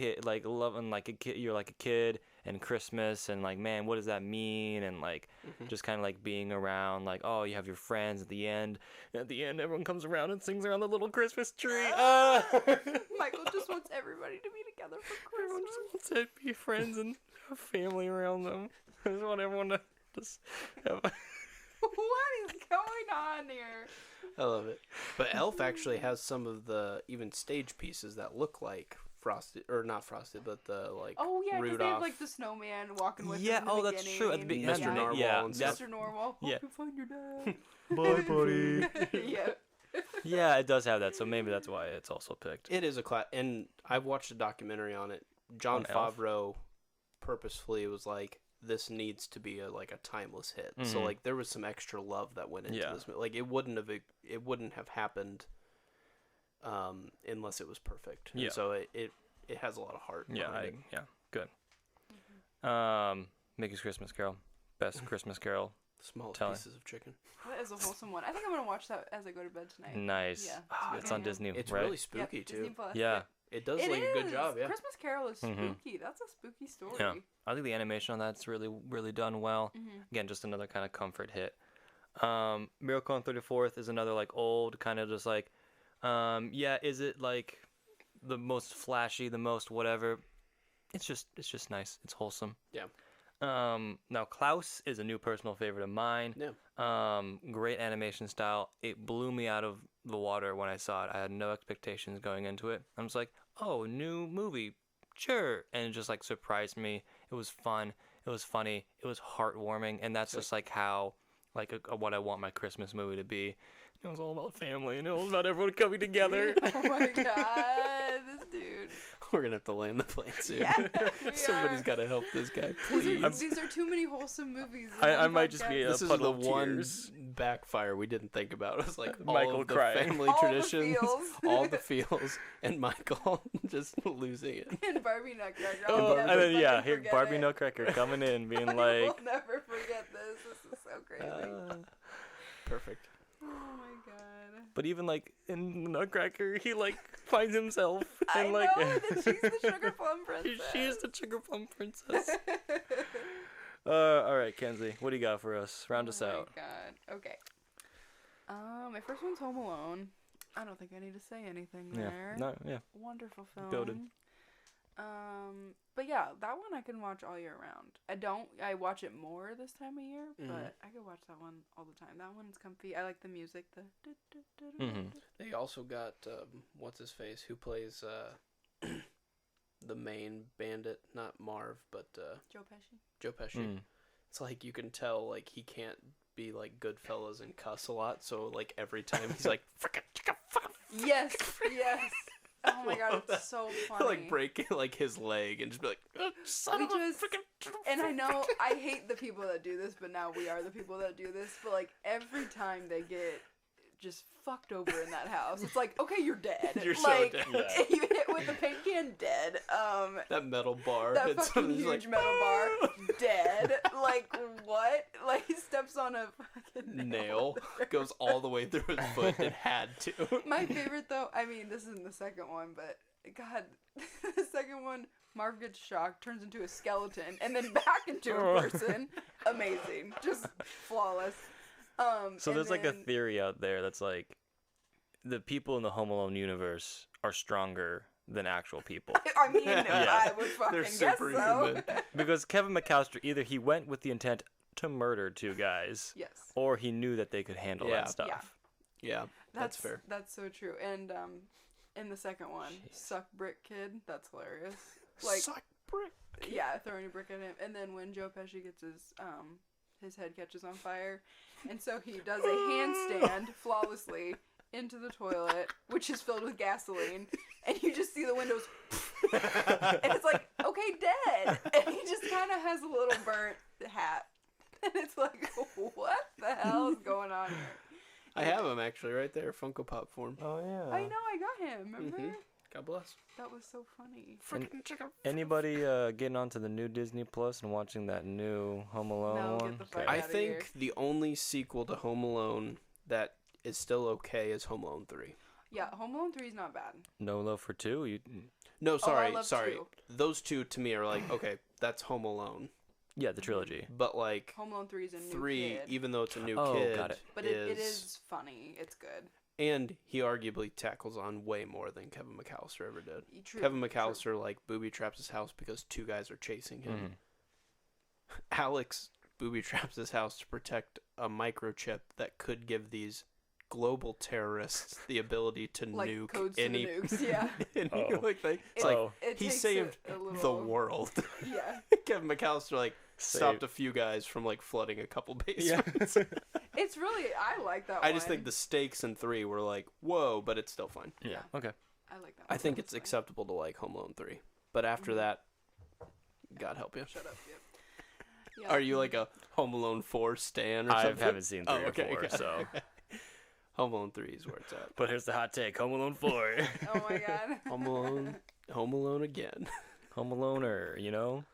like a kid. You're like a kid and Christmas and like, man, what does that mean? And like, just kind of like being around, like, oh, you have your friends at the end. And at the end, everyone comes around and sings around the little Christmas tree. Michael just wants everybody to be together for Everyone Christmas. just wants to be friends and have family around them. I just want everyone to just have. What is going on here? I love it. But Elf actually has some of the even stage pieces that look like Frosted, or not Frosted, but the like Oh yeah, because Rudolph. they have like the snowman walking with Yeah, them in the that's true. At the beginning. beginning, Mr. Narwhal yeah, and stuff. Mr. Normal. Yeah. Hope you find your dad. Bye, buddy. Yeah. Yeah, it does have that, so maybe that's why it's also picked. It is a class, and I've watched a documentary on it. John On Elf? Favreau purposefully was like, this needs to be a timeless hit. So Mhm. like there was some extra love that went into Yeah. this movie. Like it wouldn't have happened unless it was perfect. And Yeah. so it has a lot of heart. Yeah, behind it. yeah, good. Mickey's Christmas Carol, best Christmas Carol. Small Tell pieces of chicken. That is a wholesome one. I think I'm gonna watch that as I go to bed tonight. Nice. Yeah. Ah, it's on Yeah. Disney, It's right? really Yep, spooky Disney too. Plus. Yeah. It does It like a good is. job. Yeah. Christmas Carol is Mhm. spooky. That's a spooky story. Yeah. I think the animation on that's really, really done well. Mhm. Again, just another kind of comfort hit. Miracle on 34th is another like old kind of just like, is it like the most flashy, the most whatever? It's just nice. It's wholesome. Yeah. Now Klaus is a new personal favorite of mine. Yeah. Great animation style. It blew me out of the water when I saw it. I had no expectations going into it. I was like, oh, new movie, sure, and it just like surprised me. It was fun. It was funny. It was heartwarming, and that's just like how like what I want my Christmas movie to be. It was all about family, and it was about everyone coming together. Oh my god, this dude. We're gonna have to land the plane soon. Yeah, we Somebody's are. got to help this guy, These are, please. these are too many wholesome movies. in I one might just be podcast. a This is puddle the of one tears. backfire we didn't think about. It was like all Michael of the crying. family All the traditions, feels. all the feels, and Michael just losing it. And Barbie Nutcracker. Oh, I'll and never then yeah, fucking here forget Barbie it. Nutcracker coming in, being I like, will never forget this. This is so crazy. Perfect. Oh my god. but even like in Nutcracker, he like finds himself I and like know that she's the sugar plum princess. she is the sugar plum princess. All right, Kenzie, what do you got for us? Round us out. Oh my god. Okay. My first one's Home Alone. I don't think I need to say anything Yeah, there. no, yeah. Wonderful film. Goated. But yeah, that one I can watch all year round. I watch it more this time of year, Mhm. but I could watch that one all the time. That one's comfy. I like the music. Mhm. They also got what's his face who plays the main bandit, not Marv, but Joe Pesci. Joe Pesci. Mm. It's like you can tell like he can't be like Goodfellas and cuss a lot. So like every time he's like, frickin' chicka, fucking. Yes. Oh my god, it's so funny. Like break like his leg and just be like, son of a frickin'. And I know I hate the people that do this, but now we are the people that do this. But like every time they get just fucked over in that house, it's like, okay, you're dead. You're so like, dead. Yeah. You hit with the paint can, dead. That metal bar. That it's fucking huge like, metal bar, dead. Like what? Like he steps on a fucking nail goes all the way through his foot. It had to. My favorite though, I mean, this isn't the second one, but God, the second one, Marv gets shocked, turns into a skeleton, and then back into a person. Amazing, just flawless. So there's like a then- theory out there that's like the people in the Home Alone universe are stronger than actual people. I mean, I would fucking They're guess so. superhuman. Because Kevin McAllister, either he went with the intent to murder 2 guys, Yes, or he knew that they could handle Yeah. that stuff. Yeah, that's fair. That's so true. And in the second one, Suck Brick Kid, that's hilarious. Like, Suck brick. yeah, throwing a brick at him, and then when Joe Pesci gets his head catches on fire, and so he does a handstand flawlessly into the toilet, which is filled with gasoline, and you just see the windows, and it's like, okay, dead, and he just kind of has a little burnt hat, and it's like, what the hell is going on here? I have him actually right there, Funko Pop form. Oh yeah. I know, I got him. Remember? Mhm. God bless. That was so funny. Frickin' chicken. Anybody getting onto the new Disney Plus and watching that new Home Alone No, get one? the fuck I outta think here. the only sequel to Home Alone that is still okay is Home Alone 3. Yeah, Home Alone 3 is not bad. No Love for 2? You... No, sorry, love sorry. 2. Those two to me are like, okay, that's Home Alone. Yeah, the trilogy. But like Home Alone 3 is a new 3, kid. even though it's a new Oh, kid, got it. But it is funny. It's good. and he arguably tackles on way more than Kevin McAllister ever did. True, Kevin true. McAllister like booby traps his house because 2 guys are chasing him. Mhm. Alex booby traps his house to protect a microchip that could give these global terrorists the ability to Like nuke codes to any the nukes, yeah. Oh. like it's It- like it he takes saved a the little- world. Yeah. Kevin McAllister like stopped a few guys from like flooding a couple basements. It's really, I like that one. I just think the stakes in 3 were like, whoa, but it's still fun. Yeah. Okay. I like that one. I think it's That's fine. acceptable to like Home Alone 3. But after that, God help you. Shut up, yep. Yeah. Are you like a Home Alone 4 stan or I something? haven't seen 3 Oh, okay, or 4, okay. so. Home Alone 3 is where it's at. But here's the hot take: Home Alone 4. Oh my god. Home Alone again. Home Aloner, you know?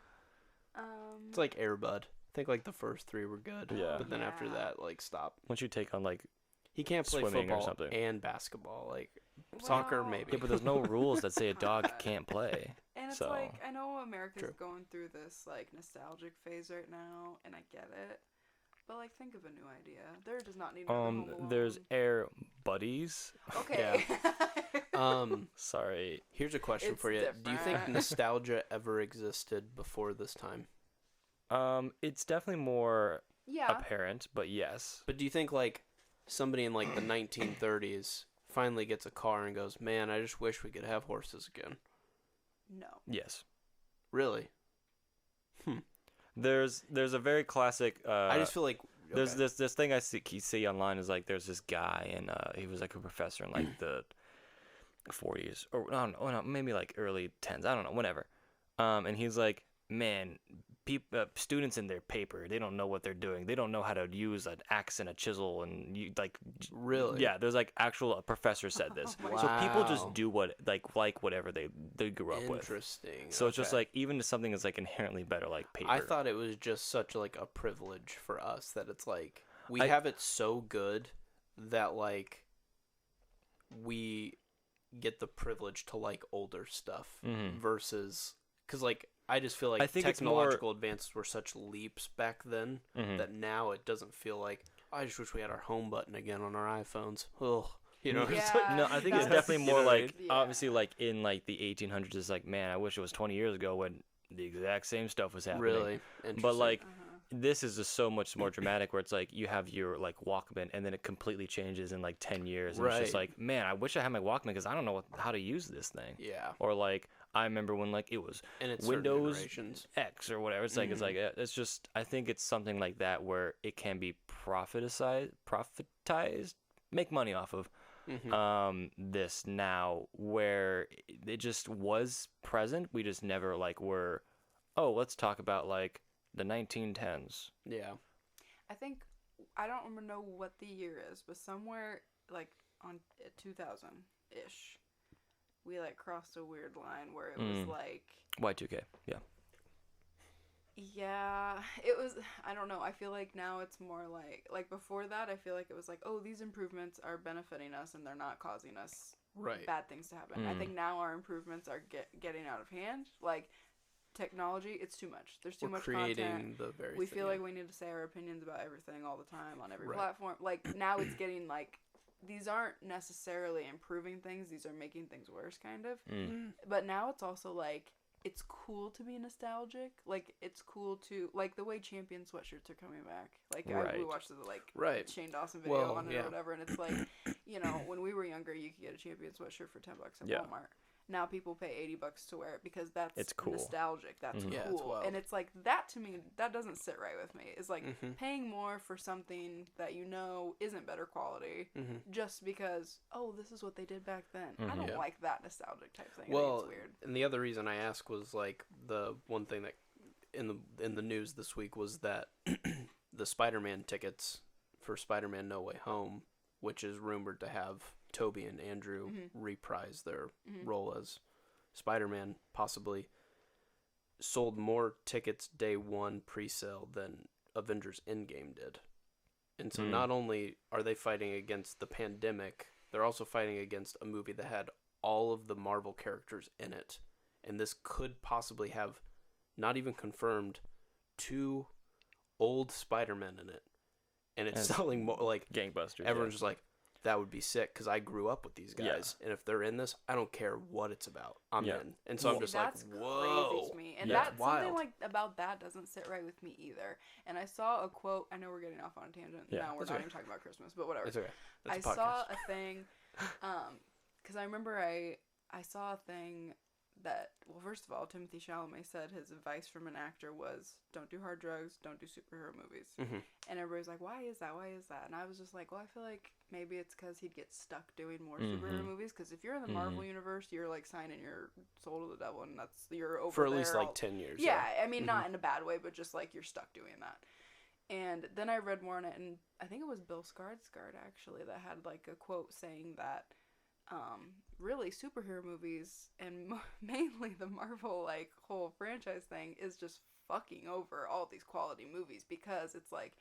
It's like Air Bud. I think like the first 3 were good. Yeah. But then after Yeah. that, like stop. Once you take on like, He can't play Swimming or football something. and basketball. Like soccer, Well, maybe. yeah, but there's no rules that say a dog can't play. And it's So- like, I know America's True. going through this like nostalgic phase right now, and I get it. But like, think of a new idea. There does not need another Home Alone. There's Air Buddies. Okay. Sorry. Here's a question It's for you. Do you think different. nostalgia ever existed before this time? It's definitely more Yeah. apparent, but yes. But do you think like somebody in like the 1930s finally gets a car and goes, "Man, I just wish we could have horses again." No. Yes. Really? There's a very classic. I just feel like There's okay. this thing I see online is like there's this guy and he was like a professor in like the 40s or I don't know, maybe like early 10s, I don't know, whatever. And he's like, man, students in their paper, they don't know what they're doing. They don't know how to use an axe and a chisel and you like Really? Yeah, there's like actual a professor said this. Oh my So people Wow. just do what like whatever they grew up with. Interesting. So it's just Okay. like even if something is like inherently better like paper. I thought it was just such like a privilege for us that it's like we I- have it so good that like we get the privilege to like older stuff Mhm. versus because like I just feel like I think it's more- technological advances were such leaps back then Mhm. that now it doesn't feel like I just wish we had our home button again on our iPhones. Ugh, you know. Yeah. It's like, No, I think it's That's- definitely you more know what I like mean? obviously like in like the 1800s. It's like, man, I wish it was 20 years ago when the exact same stuff was happening. really But interesting. like Uh-huh. this is just so much more dramatic, where it's like you have your like Walkman, and then it completely changes in like 10 years. And it's just Right. like, man, I wish I had my Walkman because I don't know how to use this thing. yeah. Or like I remember when like it was And it's certain Windows generations. X or whatever. It's like it's just I think it's something like that where it can be profitized, make money off of. This now where it just was present. We just never like were. Oh, let's talk about like the 1910s. Yeah. I think I don't remember know what the year is, but somewhere like on 2000-ish, we like crossed a weird line where it was like Y2K. Yeah. Yeah, it was. I don't know. I feel like now it's more like before that. I feel like it was like, oh, these improvements are benefiting us and they're not causing us bad things to happen. I think now our improvements are getting out of hand. Like technology, it's too much. There's too much content. We feel like we need to say our opinions about everything all the time on every platform. Like now it's getting like these aren't necessarily improving things. These are making things worse, kind of. But now it's also like. It's cool to be nostalgic. Like, it's cool to... Like, the way Champion sweatshirts are coming back. Like, we watched the, like, Shane Dawson video on it or whatever, and it's like, you know, when we were younger, you could get a Champion sweatshirt for $10 at Walmart. Now people pay $80 to wear it because that's cool. Nostalgic. That's cool. And it's like, that to me, that doesn't sit right with me. It's like paying more for something that you know isn't better quality just because, oh, this is what they did back then. I don't like that nostalgic type thing. I think it's weird. And the other reason I asked was like the one thing that in the news this week was that the Spider-Man tickets for Spider-Man No Way Home, which is rumored to have Toby and Andrew reprise their role as Spider-Man, possibly sold more tickets day one pre-sale than Avengers Endgame did. And so not only are they fighting against the pandemic, they're also fighting against a movie that had all of the Marvel characters in it. And this could possibly have, not even confirmed, 2 old Spider-Men in it. And it's selling more, like, gangbusters. Everyone's just like, that would be sick because I grew up with these guys, and if they're in this, I don't care what it's about. I'm in, and so I'm just like, whoa, crazy to me. And that's something like about that doesn't sit right with me either. And I saw a quote. I know we're getting off on a tangent. Now we're not even talking about Christmas, but whatever. It's okay. I saw a thing, because I remember I saw a thing that, well, first of all, Timothée Chalamet said his advice from an actor was, don't do hard drugs, don't do superhero movies. And everybody's like, why is that? Why is that? And I was just like, well, I feel like maybe it's because he'd get stuck doing more superhero movies. Because if you're in the Marvel universe, you're like signing your soul to the devil, and you're over for at least like 10 years. Yeah, I mean, not in a bad way, but just like you're stuck doing that. And then I read more on it, and I think it was Bill Skarsgård actually that had like a quote saying that really superhero movies and mainly the Marvel like whole franchise thing is just fucking over all these quality movies, because it's like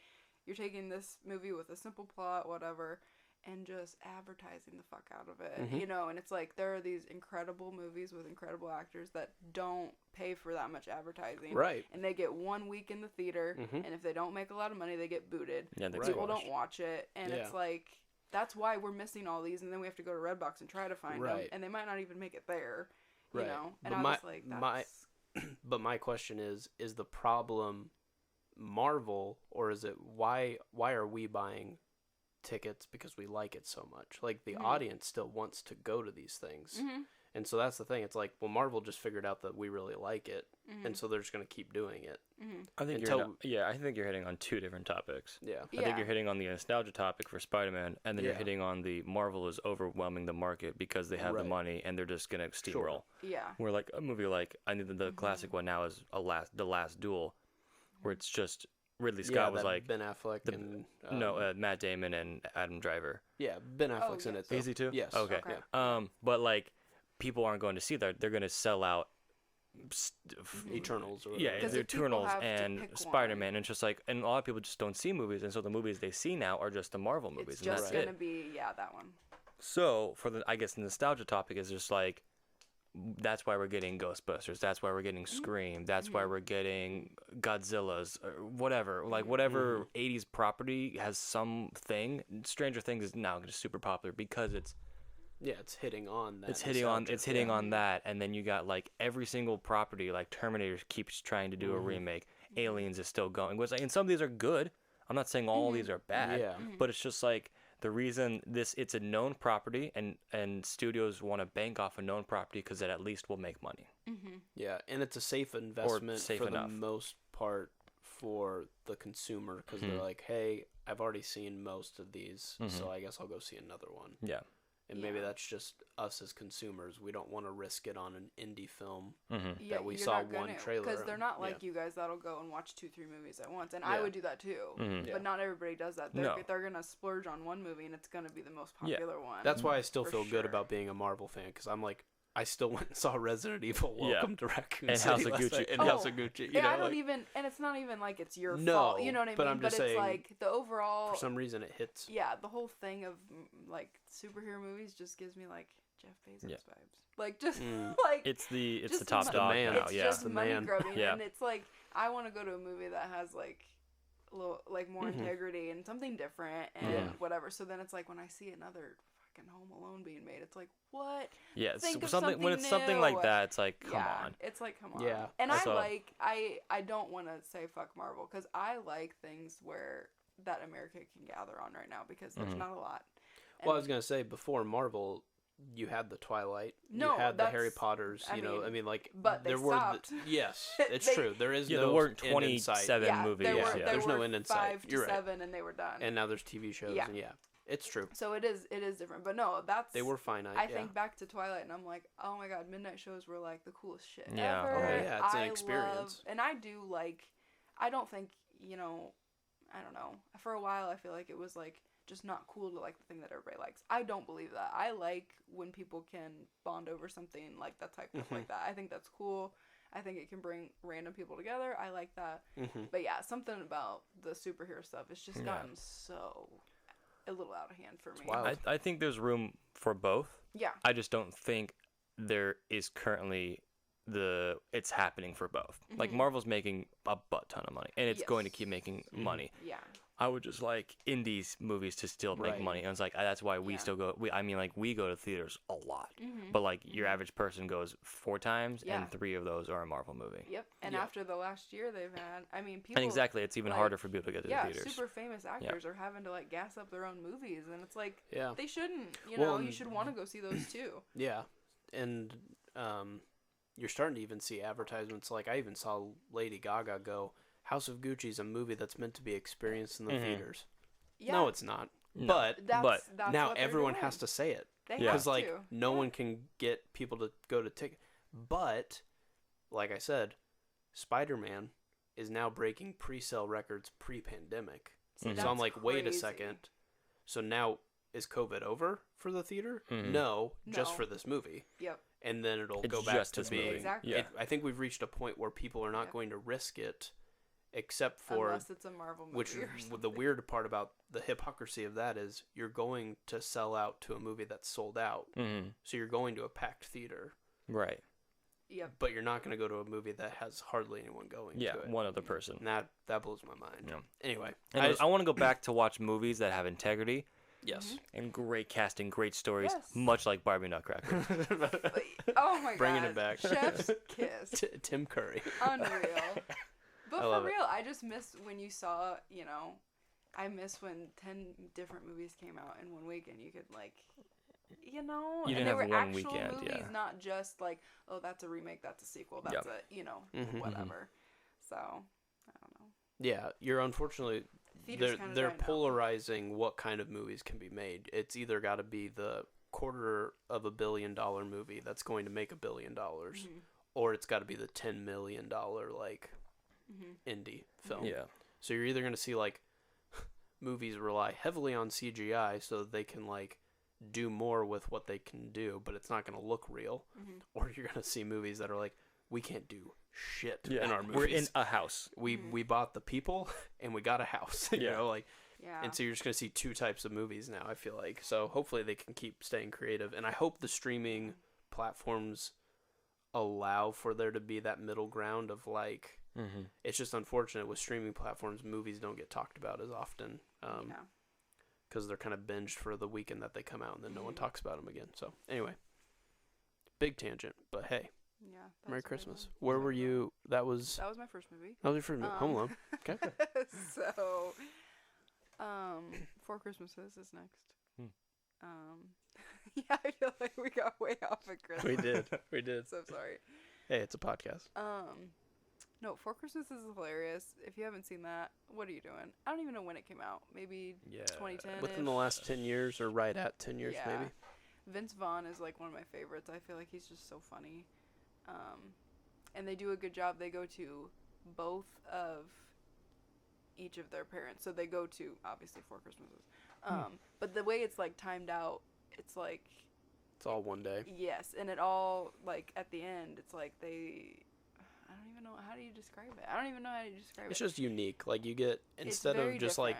you're taking this movie with a simple plot, whatever, and just advertising the fuck out of it, you know. And it's like there are these incredible movies with incredible actors that don't pay for that much advertising, right? And they get 1 week in the theater, and if they don't make a lot of money, they get booted. Yeah, people don't watch it, and it's like, that's why we're missing all these, and then we have to go to Redbox and try to find them, and they might not even make it there, you know. And but I was like, that's... But my question is the problem Marvel, or is it why are we buying tickets because we like it so much? Like the audience still wants to go to these things, and so that's the thing. It's like, well, Marvel just figured out that we really like it, and so they're just gonna keep doing it. I think I think you're hitting on 2 different topics. I think you're hitting on the nostalgia topic for Spider-Man, and then you're hitting on the Marvel is overwhelming the market because they have the money and they're just gonna steamroll. Where like a movie like, I think the classic one now is The Last Duel, where it's just Ridley Scott was like Ben Affleck and Matt Damon and Adam Driver. Yeah, Ben Affleck's in it. Is he too? Yes. Okay. But like people aren't going to see that. They're going to sell out Eternals. Or the Eternals and Spider-Man. And it's just like, and a lot of people just don't see movies, and so the movies they see now are just the Marvel movies. It's just going to be that one. So for the nostalgia topic is just like, that's why we're getting Ghostbusters. That's why we're getting Scream. That's why we're getting Godzilla's or whatever. Like whatever 80s property has something. Stranger Things is now just super popular because it's hitting on that. It's hitting on that, and then you got like every single property, like Terminator keeps trying to do a remake. Aliens is still going. And some of these are good. I'm not saying all these are bad, but it's just like The reason it's a known property, and studios want to bank off a known property because it at least will make money. Yeah, and it's a safe investment safe for enough. the most part for the consumer because they're like, hey, I've already seen most of these, so I guess I'll go see another one. Yeah. And maybe that's just us as consumers. We don't want to risk it on an indie film that we you're saw not one gonna, trailer because of. they're not like you guys that'll go and watch 2-3 movies at once, and Yeah. I would do that too. Yeah. But not everybody does that. They're gonna splurge on one movie, and it's gonna be the most popular one. That's why I still for feel good sure. about being a Marvel fan, because I'm like, I still went and saw Resident Evil, Welcome to Raccoon And City House of last Gucci. night, and House of Gucci. You And know, I don't like, even, and it's not even like it's your No, fault. You know what I mean? but I'm just it's saying, like the overall. for some reason it hits. Yeah, the whole thing of like superhero movies just gives me like Jeff Bezos vibes. Like just like It's the just top money- dog man. now. It's Yeah. just the money man. grubbing, Yeah. and it's like I want to go to a movie that has like a little like more integrity and something different and whatever. So then it's like when I see another fucking Home Alone being made, it's like what? Yeah. It's Think of something when it's something new. like that. It's like, come Yeah, on. it's like come on. Yeah. And So- I don't want to say fuck Marvel because I like things where that America can gather on right now because there's not a lot. Well, I was gonna say, before Marvel, you had the Twilight, No, you had the Harry that's- Potters. I You know, mean, I mean, like, but they there were. stopped. Yes, it's They- true. There is Yeah, no there weren't end in sight. 27 movies. There Yeah. were, Yeah. there There's no were end in sight. 5 to You're right. 7 and they were done. And now there's TV shows, Yeah. and it's true. So it is different. But no, that's They were finite. I yeah. think back to Twilight and I'm like, oh my god, midnight shows were like the coolest shit Yeah. ever. Oh, yeah, it's an I experience. and I do like, I don't think, I don't know. For a while I feel like it was like just not cool to like the thing that everybody likes. I don't believe that. I like when people can bond over something like that type of like that. I think that's cool. I think it can bring random people together. I like that. But yeah, something about the superhero stuff has just gotten so a little out of hand for me. wild. I think there's room for both. Yeah. I just don't think there is currently it's happening for both. Like Marvel's making a butt ton of money, and it's going to Yes. keep making money. Yeah. I would just like indies movies to still make Right. money, and it's like that's why we still go. We go to theaters a lot, but like your average person goes 4 times, Yeah. and 3 of those are a Marvel movie. Yep. And Yeah. after the last year they've had, I mean, people. And exactly, it's even like, harder for people to get to Yeah, the theaters. super famous actors are having to like gas up their own movies, and it's like Yeah. they shouldn't. You Well, know, you should want to go see those too. Yeah, and you're starting to even see advertisements. Like, I even saw Lady Gaga go, House of Gucci is a movie that's meant to be experienced in the theaters. Yeah. No, it's not. No. But That's now what they're everyone doing. has to say it. They Yeah. have Because, like, to. no one can get people to go to ticket. But, like I said, Spider-Man is now breaking pre-sale records pre-pandemic. See, So that's I'm like, wait a crazy. second. So now, is COVID over for the theater? Mhm. No, just No. for this movie. Yep. And then it'll It's go back just to this being. movie. Exactly. Yeah. I think we've reached a point where people are not Yeah. going to risk it, except for Unless it's a Marvel movie. which or the something. weird part about the hypocrisy of that is you're going to sell out to a movie that's sold out, so you're going to a packed theater, Right. Yep. but you're not going to go to a movie that has hardly anyone going. Yeah, to it. one other person. And that blows my mind. Yeah. Anyway, Anyways, I want to go back to watch movies that have integrity yes, and great casting, great stories, Yes. much like Barbie Nutcracker. Oh my god. Bringing it back. Chef's kiss. Tim Curry. Unreal. But I love for it. real, I just miss when you saw, I miss when 10 different movies came out in one week and you could like, You and didn't they have were one actual weekend, movies, yeah. not just like, oh, that's a remake, that's a sequel, that's Yep. whatever. So, I don't know. Yeah, you're unfortunately Theater's kinda they're dying out. polarizing what kind of movies can be made. It's either got to be the $250 million movie that's going to make $1 billion, or it's got to be the $10 million like indie film. Yeah. So you're either going to see like movies rely heavily on CGI so that they can like do more with what they can do, but it's not going to look real, or you're going to see movies that are like, we can't do shit in our movies. We're in a house. We bought the people and we got a house. You Yeah. know, like, Yeah. and so you're just gonna see 2 types of movies now. I feel like so hopefully they can keep staying creative, and I hope the streaming platforms allow for there to be that middle ground of like. It's just unfortunate with streaming platforms, movies don't get talked about as often because they're kind of binged for the weekend that they come out, and then no one talks about them again. So anyway, big tangent, but hey. Yeah. Merry that's Christmas. really- Where were you? That was That was my first movie. your first movie. Home Alone. Okay. So, Four Christmases is next. Hmm. Yeah, I feel like we got way off at Christmas. We did. So sorry. Hey, it's a podcast. No, Four Christmases is hilarious. If you haven't seen that, what are you doing? I don't even know when it came out. Maybe 2010. Within the last 10 years or right at 10 years, Yeah. maybe. Vince Vaughn is like one of my favorites. I feel like he's just so funny. And they do a good job. They go to both of each of their parents. So they go to, obviously, Four Christmases. But the way it's, like, timed out, it's, like... It's all one day. Yes, and it all, like, at the end, it's like they... I don't even know, how do you describe it? I don't even know how to describe It's it. just unique. Like, you get, instead of just, like,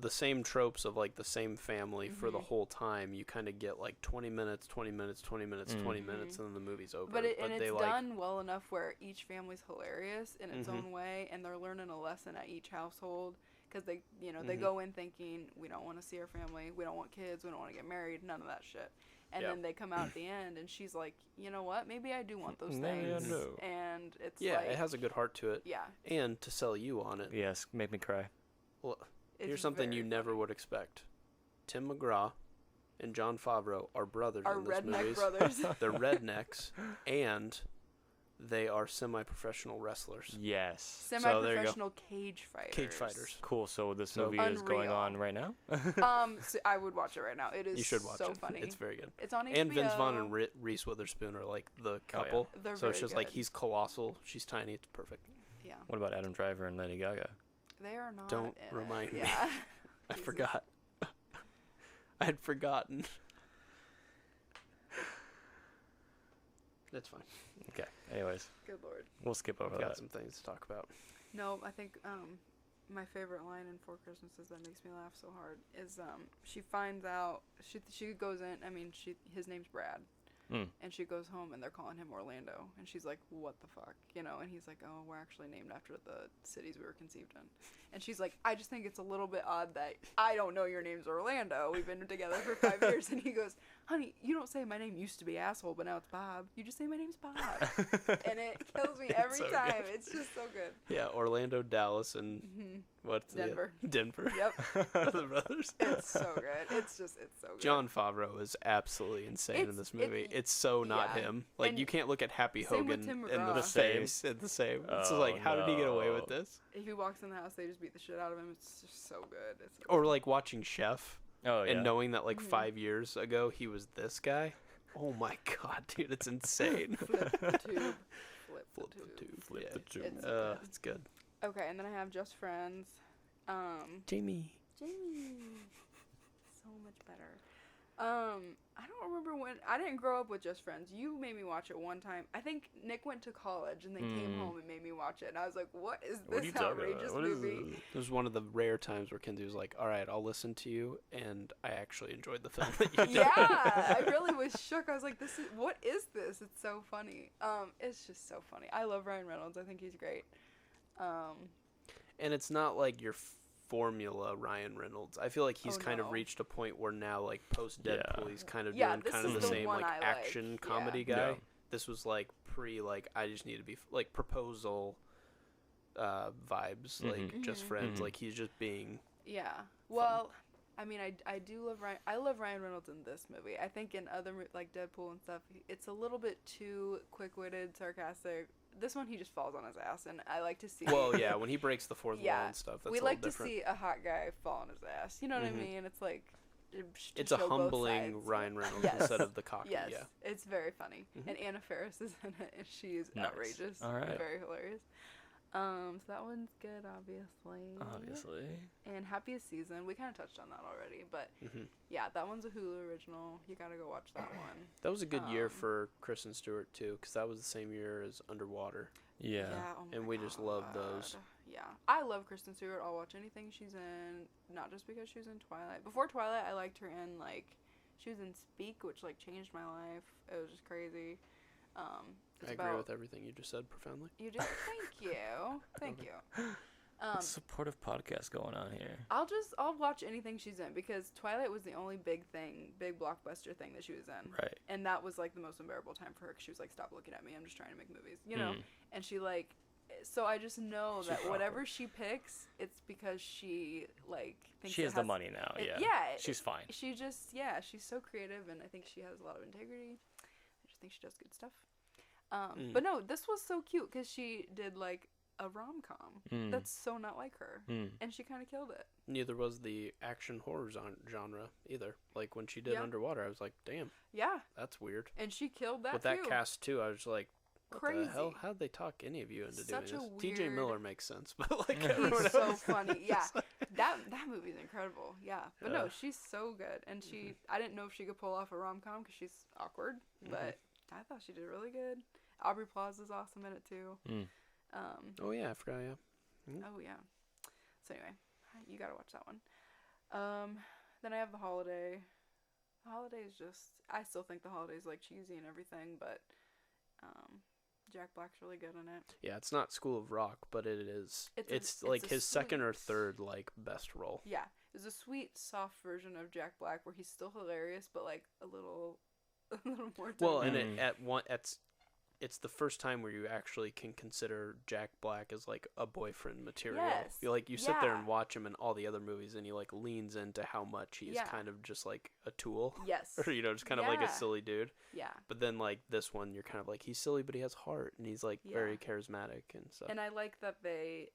the same tropes of, like, the same family for the whole time, you kind of get, like, 20 minutes, 20 minutes, 20 minutes, 20 minutes, and then the movie's over. But it's they, done well enough where each family's hilarious in its own way, and they're learning a lesson at each household. Because they, you know, they go in thinking, we don't want to see our family, we don't want kids, we don't want to get married, none of that shit. And then they come out at the end, and she's like, you know what, maybe I do want those things. And it's like... it has a good heart to it. Yeah. And to sell you on it. Yes, make me cry. Well, It's here's something you never would expect. Tim McGraw and Jon Favreau are brothers Our in this redneck movies. brothers. They're rednecks, and they are semi-professional wrestlers. Yes. Semi-professional cage fighters. Cage fighters. Cool. So this movie is going Unreal. on right now? So I would watch it right now. It is You should watch so it. funny. It's very good. It's on HBO. And Vince Vaughn and Reese Witherspoon are like the couple. They're So it's very just like good. he's colossal, she's tiny. It's perfect. Yeah. What about Adam Driver and Lady Gaga? They are not Don't in remind it. me. Yeah. I Jesus. forgot. I had forgotten. That's fine. Okay. Anyways, Good lord. we'll skip over I've got that. some things to talk about. No, I think my favorite line in Four Christmases that makes me laugh so hard is she finds out she goes in. I mean, his name's Brad. And she goes home and they're calling him Orlando. And she's like, what the fuck? You know, and he's like, oh, we're actually named after the cities we were conceived in. And she's like, I just think it's a little bit odd that I don't know your name's Orlando. We've been together for 5 years. And he goes, honey, you don't say my name used to be asshole, but now it's Bob. You just say my name's Bob. And it kills me every so time. good. It's just so good. Yeah, Orlando, Dallas, and what's Denver. Denver. Yep. Are the brothers. It's so good. It's so good. Jon Favreau is absolutely insane in this movie. It's so not yeah. him. Like, And you can't look at Happy same with Hogan Tim in the McGraw. face at the same. It's just like, how did he get away with no. this? If he walks in the house, they just beat the shit out of him. It's just so good. It's Or like watching Chef Oh yeah. and knowing that like 5 years ago he was this guy. Oh my god, dude, it's insane. flip the tube. Flip the tube. Flip yeah. the tube. It's good. It's good. Okay, and then I have Just Friends. Jamie. Jamie. So much better. I don't remember when. I didn't grow up with Just Friends. You made me watch it one time. I think Nick went to college and then came home and made me watch it. And I was like, what is What are this you talking about? outrageous What is movie? this? It was one of the rare times where Kenzie was like, all right, I'll listen to you, and I actually enjoyed the film that you did. Yeah, I really was shook. I was like, what is this? It's so funny. It's just so funny. I love Ryan Reynolds. I think he's great. And it's not like your formula Ryan Reynolds. I feel like he's kind of no. reached a point where now, like, post Deadpool, he's kind of Yeah, doing this kind of is the the same one like I like. action Yeah. comedy guy. Yeah. This was like like I just need to be like proposal vibes, like Just Friends. Like he's just being Yeah. Well, I mean, I do love Ryan. I love Ryan Reynolds in this movie. I think in other like Deadpool and stuff, it's a little bit too quick-witted, sarcastic. This one, he just falls on his ass, and I like to see. well, yeah, when he breaks the fourth wall yeah, and stuff. That's we a like little to different. see a hot guy fall on his ass. You know what I mean? It's like. To It's a show both humbling sides. Ryan Reynolds Yes. instead of the cocky. Yes, Yeah. it's very funny. And Anna Faris is in it, and she is Nice. outrageous. All right. Very hilarious. So that one's good, obviously. Obviously. And Happiest Season, we kind of touched on that already, but yeah, that one's a Hulu original. You gotta go watch that one. That was a good year for Kristen Stewart too, because that was the same year as Underwater. Yeah. Oh my And we just love those. God. Yeah, I love Kristen Stewart. I'll watch anything she's in, not just because she was in Twilight. Before Twilight, I liked her in like she was in Speak, which like changed my life. It was just crazy. I agree with everything you just said profoundly. You did. Thank you. Thank you. Supportive podcast going on here. I'll watch anything she's in because Twilight was the only big blockbuster thing that she was in. Right. And that was like the most unbearable time for her because she was like, stop looking at me. I'm just trying to make movies, you know? And she like So I just know that Super whatever awkward. she picks, it's because she like thinks She it has the has- money now. it- Yeah. yeah, She's fine. She just she's so creative, and I think she has a lot of integrity. I just think she does good stuff. But no, this was so cute because she did like a rom-com. That's so not like her, and she kind of killed it. Neither was the action horror genre either. Like when she did Yeah. Underwater, I was like, damn, Yeah, that's weird. and she killed that With too. that cast too, I was like, what Crazy. the hell? How'd they talk any of you into Such doing a this? TJ weird- Miller makes sense, but like everyone He's so else- funny. Yeah, it's like- that movie's incredible. Yeah, but no, Yeah. she's so good, and I didn't know if she could pull off a rom-com because she's awkward, but I thought she did really good. Aubrey Plaza's awesome in it too. Oh yeah, I forgot. Yeah. Oh yeah. So anyway, you gotta watch that one. Then I have The Holiday. The Holiday is just, I still think The Holiday is like cheesy and everything, but Jack Black's really good in it. Yeah, it's not School of Rock, but it is. It's It's a like his second or sweet- third like best role. Yeah, it's a sweet, soft version of Jack Black where he's still hilarious, but like a little more. Well, tone. and it's the first time where you actually can consider Jack Black as like a boyfriend material. Yes. You sit there Yeah. and watch him in all the other movies, and he like leans into how much he's Yeah. kind of just like a tool, Yes. or just kind of like a Yeah. silly dude. Yeah. But then like this one, you're kind of like he's silly, but he has heart, and he's like very charismatic and stuff. And I like that they,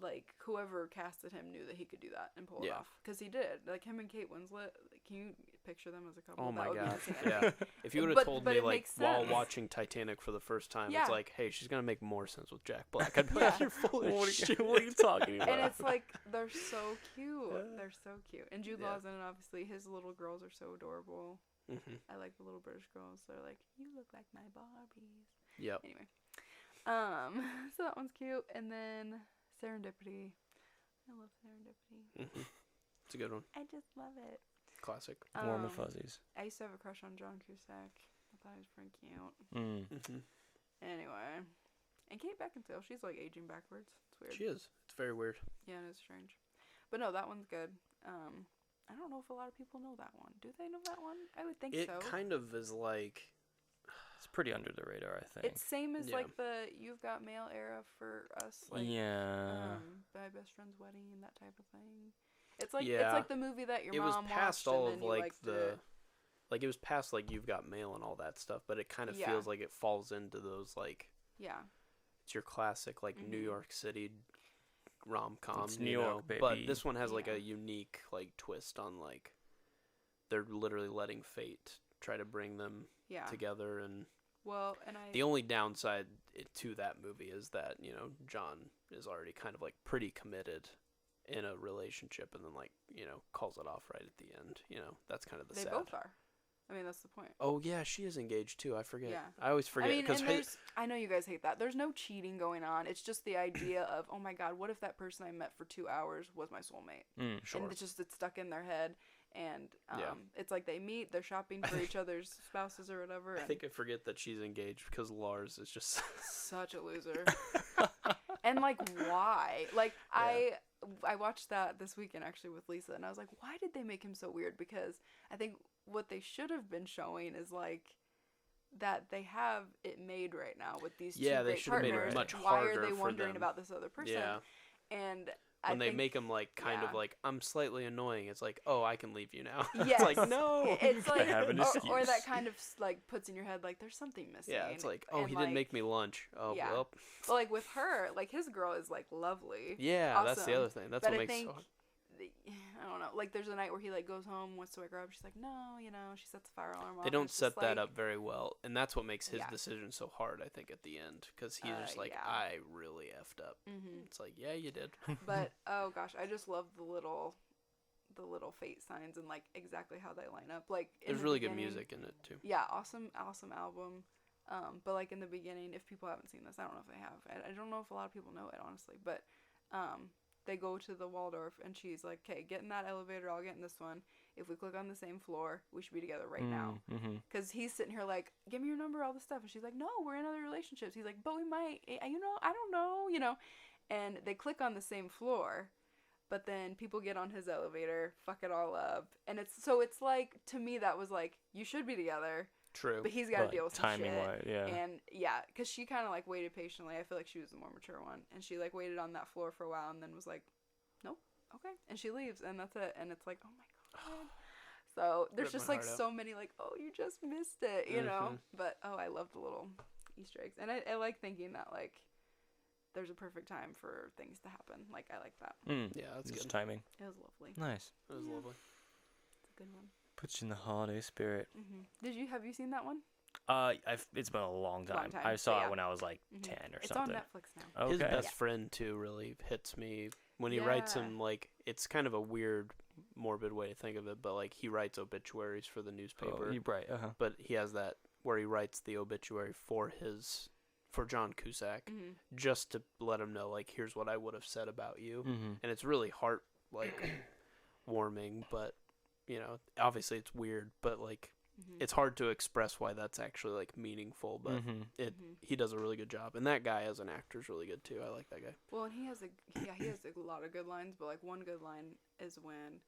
like, whoever casted him knew that he could do that and pull it Yeah. off. Because he did. Like, him and Kate Winslet, like, can you picture them as a couple? Oh That my would be gosh! insane. Yeah, if you would have But- told but me it like makes while sense. watching Titanic for the first time, Yeah. it's like, hey, she's gonna make more sense with Jack Black. I'd be Yeah. like, you're full of What are shit. you, what are you talking about? And it's like, they're so cute. Yeah. They're so cute. And Jude Yeah. Law's in it, obviously. His little girls are so adorable. Mm-hmm. I like the little British girls. They're like, you look like my Barbies. Yep. Anyway. So that one's cute. And then Serendipity. I love Serendipity. Mm-hmm. It's a good one. I just love it. Classic. Warm and fuzzies. I used to have a crush on John Cusack. I thought he was pretty cute. Mm-hmm. Anyway. And Kate Beckinsale, she's like aging backwards. It's weird. She is. It's very weird. Yeah, it is strange. But no, that one's good. I don't know if a lot of people know that one. Do they know that one? I would think It so. kind of is like. It's pretty under the radar, I think. It's same as Yeah. like the You've Got Mail era for us. Like, yeah. My Best Friend's Wedding and that type of thing. It's like Yeah. it's like the movie that your It was mom past watched all and of then you like liked the. it. Like it was past like You've Got Mail and all that stuff, but it kind of Yeah. feels like it falls into those like Yeah. it's your classic like New Mhm. York City rom-com. It's New you York, know? But baby. this one has like Yeah. a unique like twist on like they're literally letting fate try to bring them Yeah. together, and Well, and I the only downside to that movie is that John is already kind of like pretty committed in a relationship, and then like calls it off right at the end. That's kind of the they sad. both are. I mean, that's the point. Oh yeah, she is engaged too. I forget. Yeah. I always forget I mean, because and I know you guys hate that. There's no cheating going on. It's just the idea of, oh my God, what if that person I met for 2 hours was my soulmate? sure. And it's stuck in their head. And Yeah. It's like they meet, they're shopping for each other's spouses or whatever. I And think I forget that she's engaged because Lars is just. such a loser. And like, why? Like, Yeah. I watched that this weekend actually with Lisa, and I was like, why did they make him so weird? Because I think what they should have been showing is like that they have it made right now with these Yeah, two they great should have made it partners. much Why are harder they for wondering them. about this other person? Yeah. And When they think, make him like kind of yeah. like, I'm slightly annoying, it's like, oh, I can leave you now. Yes. It's like, no. It's like, have an or excuse. that kind of like puts in your head like there's something missing. Yeah, it's like, oh, And, he didn't like, make me lunch. Oh, yeah. well. But like with her, like his girl is like lovely. Yeah, that's the Awesome. other thing. That's But what I makes it think so hard. I don't know. Like there's a night where he like goes home, wants to wake her up. She's like, no, she sets the fire alarm off. They and don't it's set just, that like, up very well, and that's what makes his Yeah. decision so hard, I think, at the end, because he's just like, yeah. I really effed up. Mhm. It's like, yeah, you did. But oh gosh, I just love the little fate signs and like exactly how they line up. Like in There's the really good beginning- music in it too. Yeah, awesome album. But like in the beginning, if people haven't seen this, I don't know if they have. I don't know if a lot of people know it honestly, but they go to the Waldorf and she's like, "Okay, get in that elevator. I'll get in this one. If we click on the same floor, we should be together right now." Mm-hmm. Because he's sitting here like, "Give me your number, all this stuff," and she's like, "No, we're in other relationships." He's like, "But we might, I don't know." And they click on the same floor. But then people get on his elevator, fuck it all up. And it's like, to me, that was like, you should be together. True. But he's got to But deal with some timing shit. wise, yeah. And yeah, because she kind of like waited patiently. I feel like she was the more mature one, and she like waited on that floor for a while, and then was like, "Nope, okay," and she leaves, and that's it. And it's like, oh my god. So there's Ripped just my like heart out. so many like, oh, you just missed it, you know. But oh, I love the little Easter eggs, and I like thinking that like there's a perfect time for things to happen. Like I like that. Yeah, that's Just good. timing. It was lovely. Nice. That was lovely. It's a good one. Puts you in the holiday spirit. Have you seen that one? It's been a long time. time, I saw yeah. it when I was like 10 or It's something. on Netflix now. Okay. His best Yeah. friend too really hits me when he writes Yeah. them. Like it's kind of a weird, morbid way to think of it, but like he writes obituaries for the newspaper. Oh, you're right. But he has that where he writes the obituary for John Cusack, just to let him know like here's what I would have said about you, and it's really heart warming. But you know, obviously it's weird, but like. It's hard to express why that's actually like meaningful, but he does a really good job, and that guy as an actor is really good too. I like that guy. Well, and he has a lot of good lines, but like one good line is when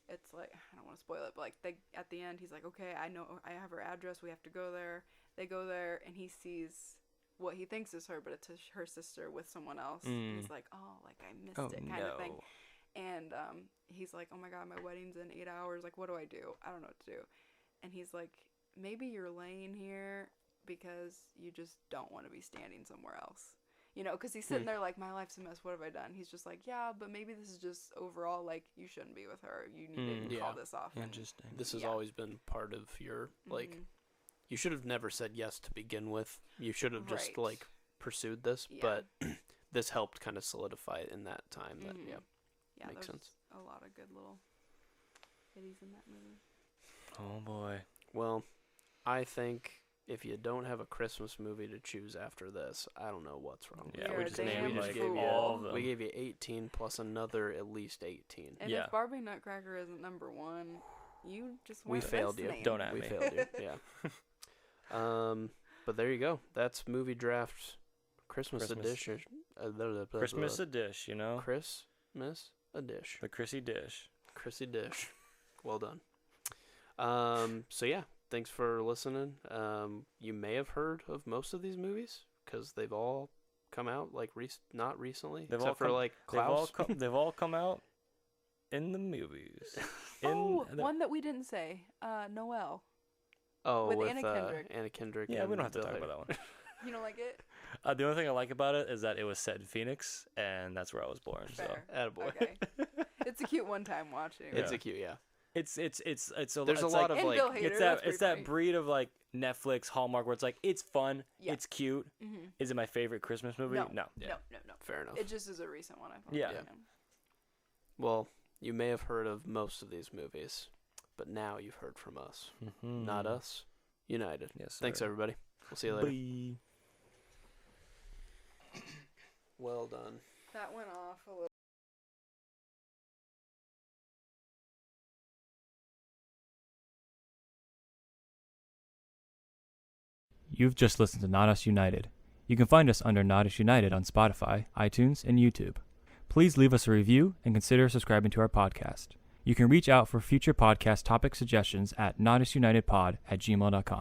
it's like I don't want to spoil it, but like at the end he's like, okay, I know I have her address, we have to go there. They go there, and he sees what he thinks is her, but it's her sister with someone else. And he's like, oh, like I missed it, kind of thing. And he's like, oh my god, my wedding's in 8 hours. Like, what do? I don't know what to do. And he's like, maybe you're laying here because you just don't want to be standing somewhere else. You know, because he's sitting there like, my life's a mess. What have I done? He's just like, yeah, but maybe this is just overall, like, you shouldn't be with her. You need to call this off. Interesting. This has always been part of your, like, you should have never said yes to begin with. You should have just, like, pursued this. Yeah. But this helped kind of solidify it in that time. That, makes sense. A lot of good little kitties in that movie. Oh, boy. Well, I think if you don't have a Christmas movie to choose after this, I don't know what's wrong. Yeah, You're we a just damn named just like gave you all of them. We gave you 18 plus another at least 18. And Yeah. if Barbie Nutcracker isn't number one, you just We weren't failed you. listening. Don't at We me. failed you. Yeah. But there you go. That's Movie Draft Christmas edition. Christmas a dish, you know? Christmas a dish. The Chrissy dish. Chrissy dish. Well done. So yeah, thanks for listening. You may have heard of most of these movies because they've all come out like not recently, except for like Klaus. They've all come out in the movies. One that we didn't say. Noelle. Oh, with with Anna Kendrick. Anna Kendrick. Yeah, and we don't have to Bill talk Hader. about that one. You don't like it? The only thing I like about it is that it was set in Phoenix, and that's where I was born. Fair. Attaboy. Okay. It's a cute one-time watching. It's Yeah. a cute, yeah. It's There's it's a it's lot like, of And like Bill Hader, it's that's that pretty funny. breed of like Netflix Hallmark where it's like it's fun, Yeah. it's cute. Is it my favorite Christmas movie? No. No. No. fair enough. It just is a recent one. I thought. Yeah. Well, you may have heard of most of these movies, but now you've heard from us. Not us. United. Yes. Thanks, sir. everybody. We'll see you later. Bye. Well done. That went off a little. You've just listened to Not Us United. You can find us under Not Us United on Spotify, iTunes, and YouTube. Please leave us a review and consider subscribing to our podcast. You can reach out for future podcast topic suggestions at notusunitedpod@gmail.com.